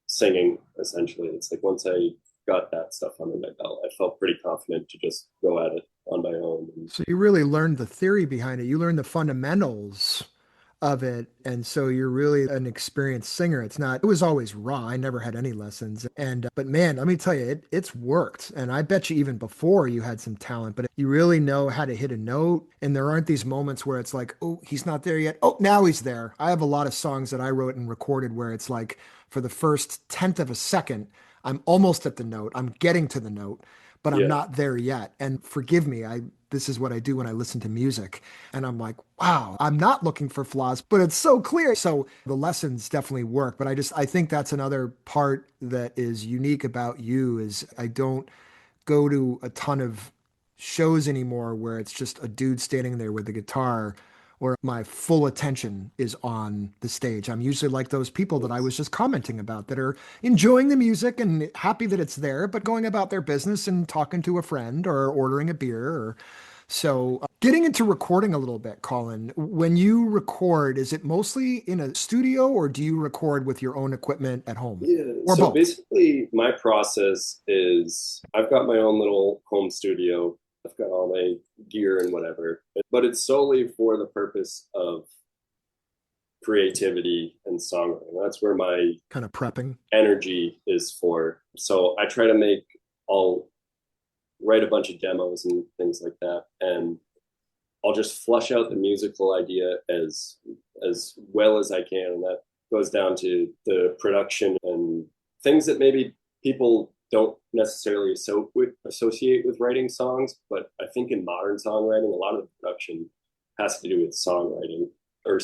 singing, essentially. It's like once I got that stuff under my belt, I felt pretty confident to just go at it on my own. So you really learned the theory behind it. You learned the fundamentals of it. And so you're really an experienced singer. It was always raw. I never had any lessons. But man, let me tell you, it's worked. And I bet you even before you had some talent, but you really know how to hit a note. And there aren't these moments where it's like, oh, he's not there yet. Oh, now he's there. I have a lot of songs that I wrote and recorded where it's like for the first tenth of a second, I'm almost at the note. I'm getting to the note, but I'm Yeah. not there yet. And forgive me, this is what I do when I listen to music. And I'm like, wow, I'm not looking for flaws, but it's so clear. So the lessons definitely work. But I think that's another part that is unique about you is I don't go to a ton of shows anymore where it's just a dude standing there with a guitar where my full attention is on the stage. I'm usually like those people that I was just commenting about that are enjoying the music and happy that it's there, but going about their business and talking to a friend or ordering a beer. So Getting into recording a little bit, Colin, when you record, is it mostly in a studio or do you record with your own equipment at home Yeah. or So both? basically, my process is I've got my own little home studio. I've got all my gear and whatever, but it's solely for the purpose of creativity and songwriting. That's where my Kind of prepping? energy is for. So I try to I'll write a bunch of demos and things like that, and I'll just flush out the musical idea as well as I can, and that goes down to the production and things that maybe people don't necessarily associate with writing songs. But I think in modern songwriting, a lot of the production has to do with songwriting or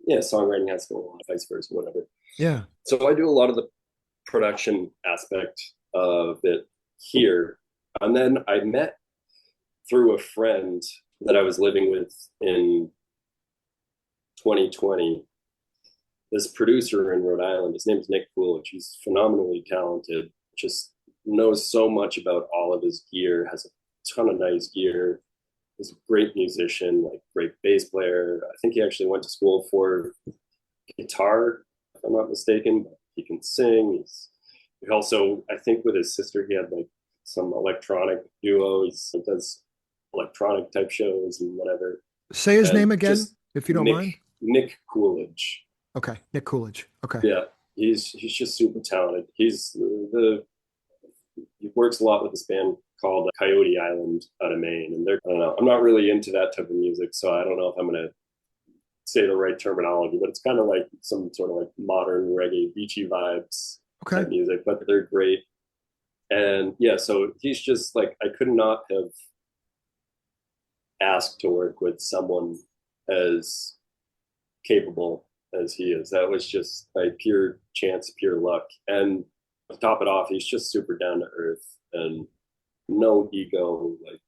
yeah, songwriting has to go along, vice versa, whatever. Yeah. So I do a lot of the production aspect of it here. And then I met through a friend that I was living with in 2020, this producer in Rhode Island. His name is Nick Coolidge. He's phenomenally talented, just knows so much about all of his gear, has a ton of nice gear. He's a great musician, like great bass player. I think he actually went to school for guitar, if I'm not mistaken. But he can sing. He also, I think with his sister, he had like some electronic duo. He does electronic type shows and whatever. Say his And name again, just if you don't mind. Nick Coolidge. Okay. Nick Coolidge. Okay. Yeah, he's just super talented. He works a lot with this band called Coyote Island out of Maine, and I don't know. I'm not really into that type of music, so I don't know if I'm gonna say the right terminology, but it's kind of like some sort of like modern reggae, beachy vibes Okay. type music. But they're great, and yeah, so he's just like I could not have asked to work with someone as capable as he is. That was just like pure chance, pure luck. And to top it off, he's just super down to earth and no ego. Like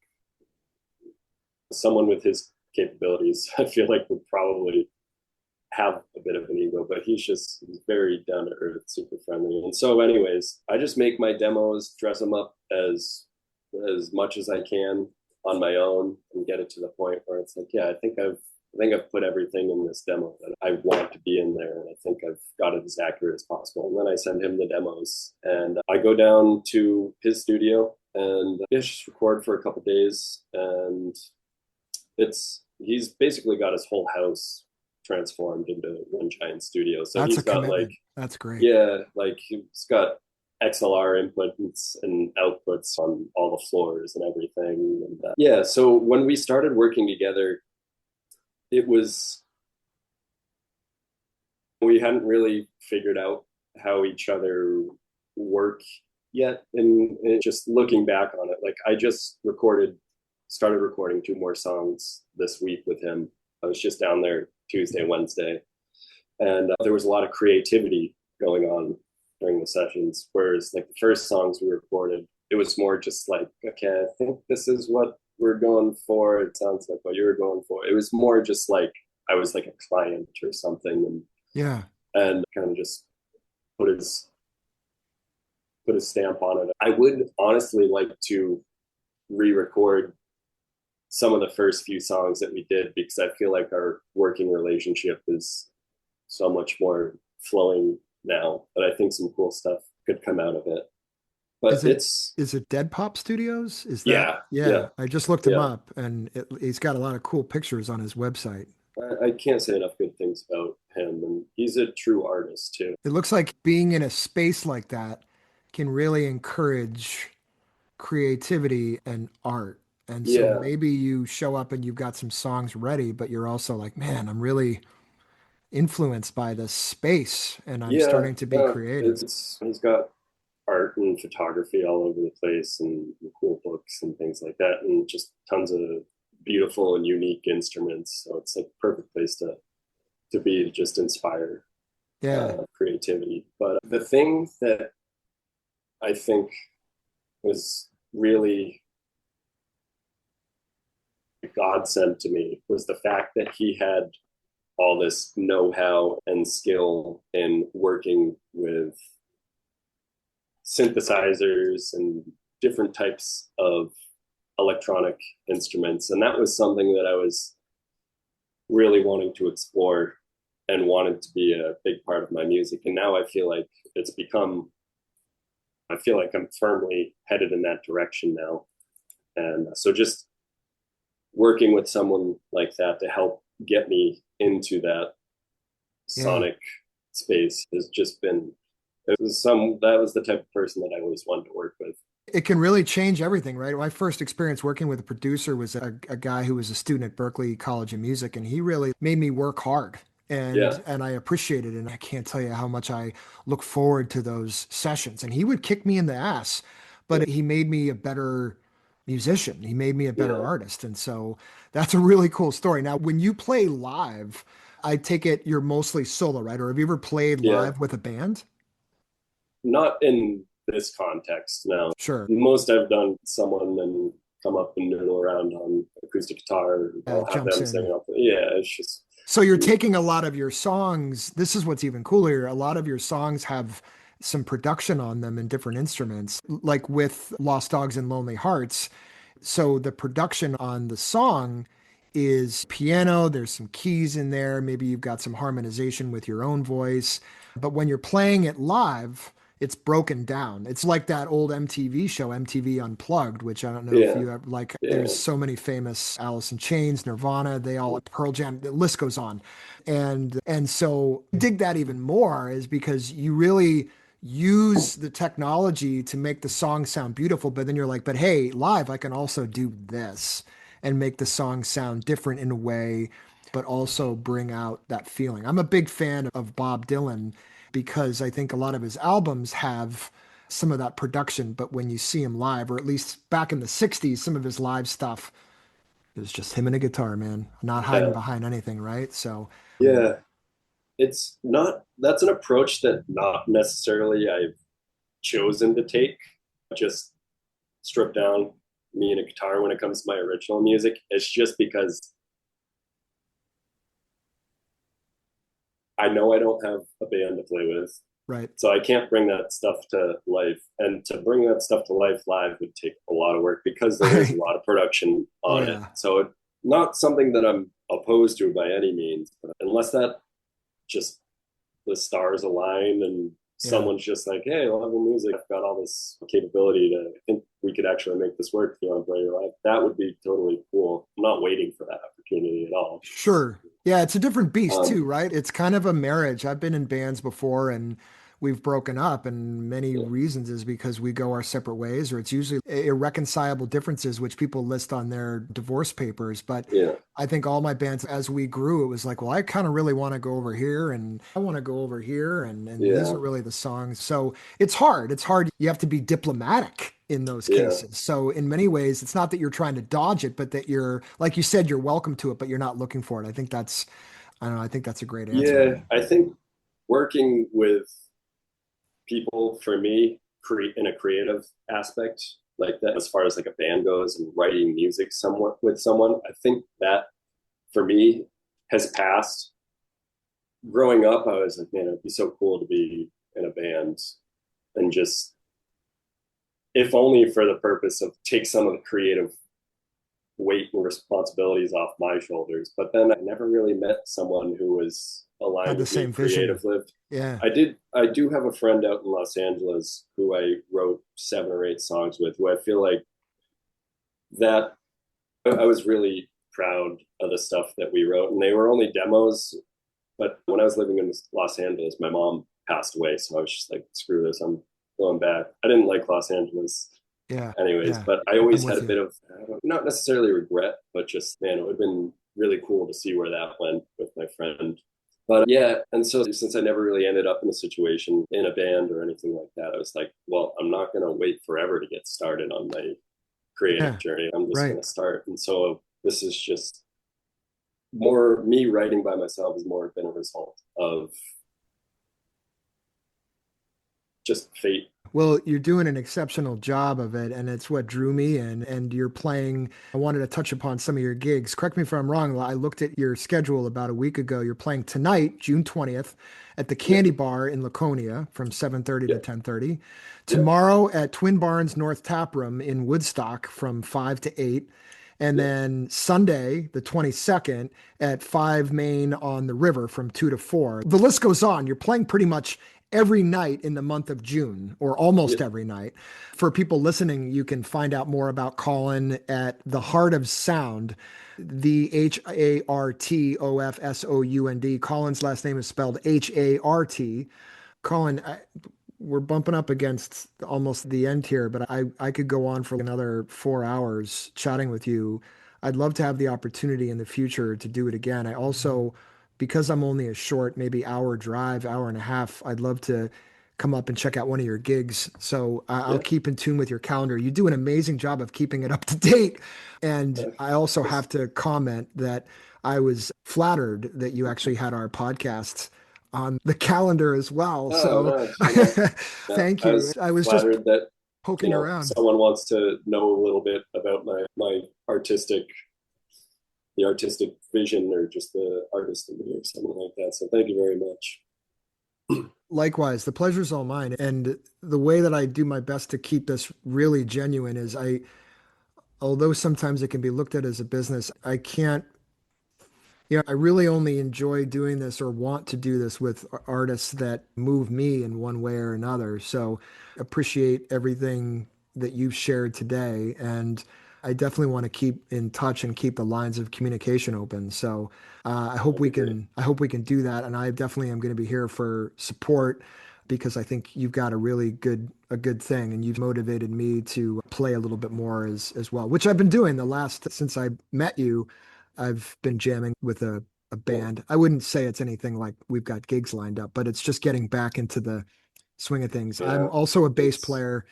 someone with his capabilities, I feel like would probably have a bit of an ego, but he's very down to earth, super friendly. And so, anyways, I just make my demos, dress them up as much as I can on my own, and get it to the point where it's like, yeah, I think I've put everything in this demo that I want to be in there, and I think I've got it as accurate as possible. And then I send him the demos, and I go down to his studio and just record for a couple of days. And he's basically got his whole house transformed into one giant studio. So That's he's a got like, commitment. That's great. yeah, like he's got XLR inputs and outputs on all the floors and everything. And yeah, so when we started working together, it was, we hadn't really figured out how each other work yet. And just looking back on it, like I just started recording 2 more songs this week with him. I was just down there Tuesday, Wednesday, and there was a lot of creativity going on during the sessions. Whereas like the first songs we recorded, it was more just like, okay, I think this is what we're going for. It sounds like what you were going for. It was more just like I was like a client or something, Yeah. and kind of just put his stamp on it. I would honestly like to re-record some of the first few songs that we did, because I feel like our working relationship is so much more flowing now, but I think some cool stuff could come out of it. But Is it Dead Pop Studios? Is that yeah, yeah, yeah, I just looked him yeah. up and he's got a lot of cool pictures on his website. I can't say enough good things about him, and he's a true artist too. It looks like being in a space like that can really encourage creativity and art. And so Yeah, maybe you show up and you've got some songs ready, but you're also like, man, I'm really influenced by this space and I'm yeah. starting to be No, creative. it's he's got art and photography all over the place, and cool books and things like that, and just tons of beautiful and unique instruments. So it's like a perfect place to be, to just inspire Yeah. creativity. But the thing that I think was really a godsend to me was the fact that he had all this know-how and skill in working with synthesizers and different types of electronic instruments. And that was something that I was really wanting to explore and wanted to be a big part of my music. And now I feel like it's become, I feel like I'm firmly headed in that direction now. And so just working with someone like that to help get me into that Yeah. sonic space has just been, that was the type of person that I always wanted to work with. It can really change everything, right? My first experience working with a producer was a guy who was a student at Berklee College of Music, and he really made me work hard. Yeah. And I appreciate it. And I can't tell you how much I look forward to those sessions. And he would kick me in the ass, Yeah. but he made me a better musician. He made me a better Yeah. artist. And so that's a really cool story. Now, when you play live, I take it you're mostly solo, right? Or have you ever played Yeah. live with a band? Not in this context, no. Sure. Most I've done someone and come up and noodle around on acoustic guitar. I'll have Jumps them sing in. up. Yeah, it's just So you're taking a lot of your songs. This is what's even cooler. A lot of your songs have some production on them in different instruments, like with Lost Dogs and Lonely Hearts. So the production on the song is piano, there's some keys in there, maybe you've got some harmonization with your own voice. But when you're playing it live, it's broken down. It's like that old MTV show, MTV Unplugged, which I don't know if yeah, you have, like, yeah, there's so many famous Alice in Chains, Nirvana, they all, Pearl Jam, the list goes on. And so I dig that even more is because you really use the technology to make the song sound beautiful, but then you're like, but hey, live, I can also do this and make the song sound different in a way, but also bring out that feeling. I'm a big fan of Bob Dylan because I think a lot of his albums have some of that production, but when you see him live, or at least back in the 60s, some of his live stuff, it was just him and a guitar, man, not hiding yeah, behind anything, right? So, yeah. It's not, that's an approach that not necessarily I've chosen to take. Just strip down me and a guitar when it comes to my original music. It's just because I know I don't have a band to play with. right. So I can't bring that stuff to life. And to bring that stuff to life live would take a lot of work because there is a lot of production on it. Yeah. So not something that I'm opposed to by any means, but unless that just the stars align and Yeah. someone's just like, hey, I love the music. I've got all this capability to, I think we could actually make this work if you want to play your life. That would be totally cool. I'm not waiting for that opportunity at all. Sure. Yeah, it's a different beast Um, too, right? It's kind of a marriage. I've been in bands before and we've broken up, and many yeah, reasons is because we go our separate ways, or it's usually irreconcilable differences, which people list on their divorce papers. But yeah, I think all my bands, as we grew, it was like, well, I kind of really want to go over here and I want to go over here, and these yeah, are really the songs. So it's hard. It's hard. You have to be diplomatic in those yeah, cases. So in many ways, it's not that you're trying to dodge it, but that you're, like you said, you're welcome to it, but you're not looking for it. I don't know, I think that's a great answer, yeah. man. I think working with people for me create in a creative aspect like that, as far as like a band goes and writing music somewhat with someone, I think that for me has passed. Growing up, I was like, man, it'd be so cool to be in a band and just, if only for the purpose of take some of the creative weight and responsibilities off my shoulders. But then I never really met someone who was Had aligned the with me same vision. creatively. Yeah. I do have a friend out in Los Angeles who I wrote 7 or 8 songs with, who I feel like that I was really proud of the stuff that we wrote. And they were only demos. But when I was living in Los Angeles, my mom passed away. So I was just like, screw this, I'm going back. I didn't like Los Angeles Yeah. anyways, Yeah. but I I'm always had with a you. bit of, not necessarily regret, but just, man, it would have been really cool to see where that went with my friend. But yeah, and so since I never really ended up in a situation in a band or anything like that, I was like, well, I'm not going to wait forever to get started on my creative Yeah. journey. I'm just Right. going to start. And so this is just more me writing by myself has more been a result of just fate. Well, you're doing an exceptional job of it, and it's what drew me in. And you're playing, I wanted to touch upon some of your gigs. Correct me if I'm wrong. I looked at your schedule about a week ago. You're playing tonight, June 20th, at the Yeah, Candy Bar in Laconia from 7:30 yeah, to 10:30. yeah, Tomorrow at Twin Barns North Tap Room in Woodstock from 5 to 8. And yeah. then Sunday, the 22nd, at 5 Main on the River from 2 to 4. The list goes on. You're playing pretty much every night in the month of June, or almost Yeah. every night. For people listening, you can find out more about Colin at The Heart of Sound, Hartofsound. Colin's last name is spelled Hart. Colin, we're bumping up against almost the end here, but I could go on for another 4 hours chatting with you. I'd love to have the opportunity in the future to do it again. I also, because I'm only a short, maybe hour drive, hour and a half, I'd love to come up and check out one of your gigs. So I'll Yeah. keep in tune with your calendar. You do an amazing job of keeping it up to date. And I also have to comment that I was flattered that you actually had our podcast on the calendar as well. Oh, So nice, nice. Yeah, thank I you. was I was just flattered that poking around. someone wants to know a little bit about my the artistic vision, or just the artist in me, or something like that. So thank you very much. Likewise, the pleasure's all mine. And the way that I do my best to keep this really genuine is although sometimes it can be looked at as a business, I can't, I really only enjoy doing this or want to do this with artists that move me in one way or another. So appreciate everything that you've shared today. And I definitely want to keep in touch and keep the lines of communication open. So That'd be great. I hope we can do that. And I definitely am going to be here for support because I think you've got a good thing, and you've motivated me to play a little bit more as well, which I've been doing since I met you. I've been jamming with a Well, band. I wouldn't say it's anything like we've got gigs lined up, but it's just getting back into the swing of things. I'm yeah, also a bass it's player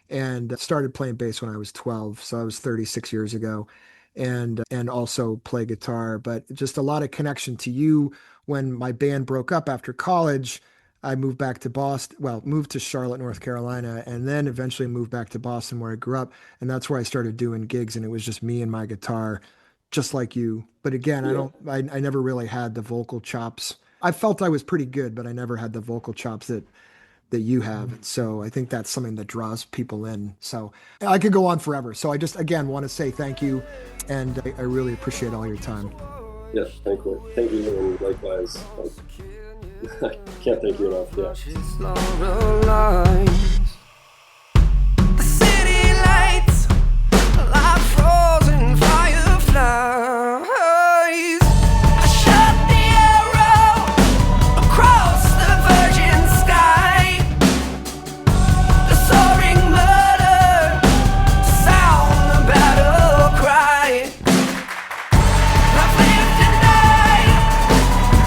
and started playing bass when I was 12, so I was 36 years ago, and also play guitar, but just a lot of connection to you. When my band broke up after college, I moved back to Boston, well, moved to Charlotte, North Carolina, and then eventually moved back to Boston where I grew up, and that's where I started doing gigs, and it was just me and my guitar, just like you. But again, yeah. I never really had the vocal chops. I felt I was pretty good, but I never had the vocal chops that you have. And so I think that's something that draws people in. So I could go on forever. So I just, again, want to say thank you. And I really appreciate all your time. Yeah, thank you, and likewise. I can't thank you enough. Yeah. She's lines. The city lights like frozen fireflies. I shot the arrow across the virgin sky. The soaring murder to sound the battle cry. I've lived and died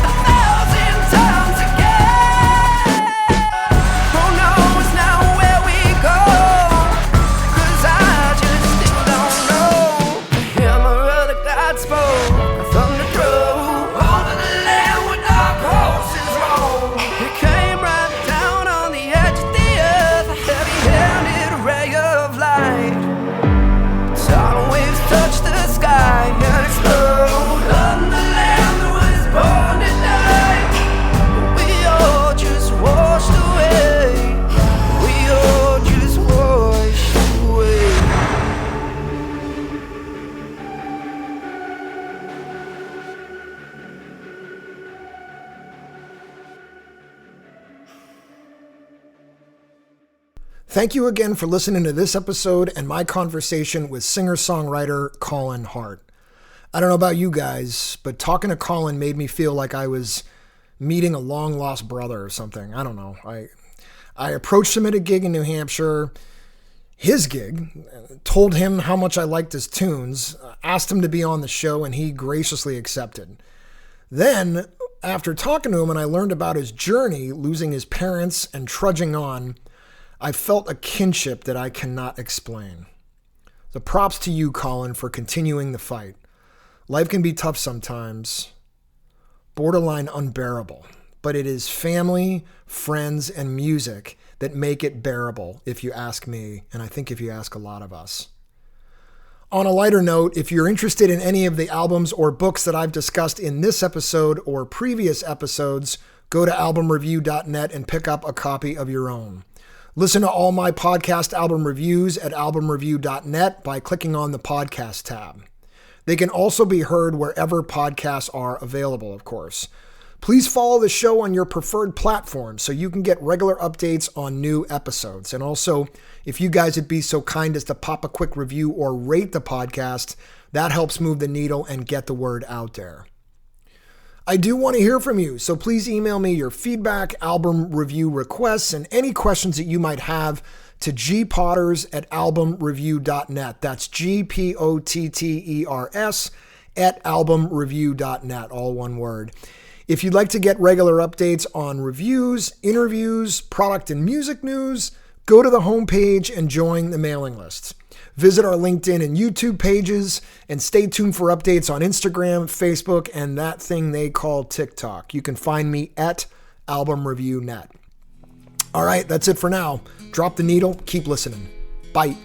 1,000 times again. Who knows now where we go? 'Cause I just still don't know. The hammer of the God spoke, the thunder drove over the land where dark horses roll. It came right down on the edge of the earth, a heavy-handed ray of light. Tidal waves touch the sky and explode on the land that was born to die. We all just washed away. We all just washed away. Thank you again for listening to this episode and my conversation with singer-songwriter Colin Hart. I don't know about you guys, but talking to Colin made me feel like I was meeting a long-lost brother or something. I don't know. I approached him at a gig in New Hampshire, his gig, told him how much I liked his tunes, asked him to be on the show, and he graciously accepted. Then, after talking to him and I learned about his journey, losing his parents and trudging on, I felt a kinship that I cannot explain. So props to you, Colin, for continuing the fight. Life can be tough sometimes, borderline unbearable, but it is family, friends, and music that make it bearable, if you ask me, and I think if you ask a lot of us. On a lighter note, if you're interested in any of the albums or books that I've discussed in this episode or previous episodes, go to albumreview.net and pick up a copy of your own. Listen to all my podcast album reviews at albumreview.net by clicking on the podcast tab. They can also be heard wherever podcasts are available, of course. Please follow the show on your preferred platform so you can get regular updates on new episodes. And also, if you guys would be so kind as to pop a quick review or rate the podcast, that helps move the needle and get the word out there. I do want to hear from you, so please email me your feedback, album review requests, and any questions that you might have to gpotters@albumreview.net. That's GPOTTERS at albumreview.net, all one word. If you'd like to get regular updates on reviews, interviews, product and music news, go to the homepage and join the mailing list. Visit our LinkedIn and YouTube pages and stay tuned for updates on Instagram, Facebook, and that thing they call TikTok. You can find me at albumreviewnet. All right, that's it for now. Drop the needle, keep listening. Bye.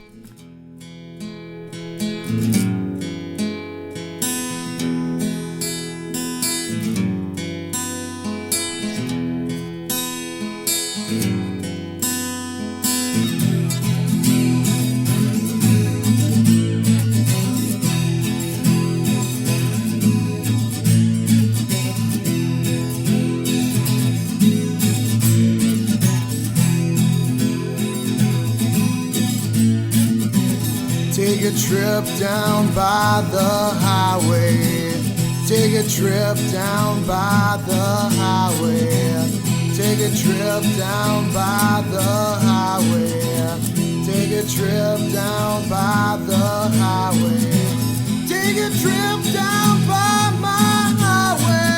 Take a trip down by the highway. Take a trip down by the highway. Take a trip down by the highway. Take a trip down by the highway. Take a trip down by my highway.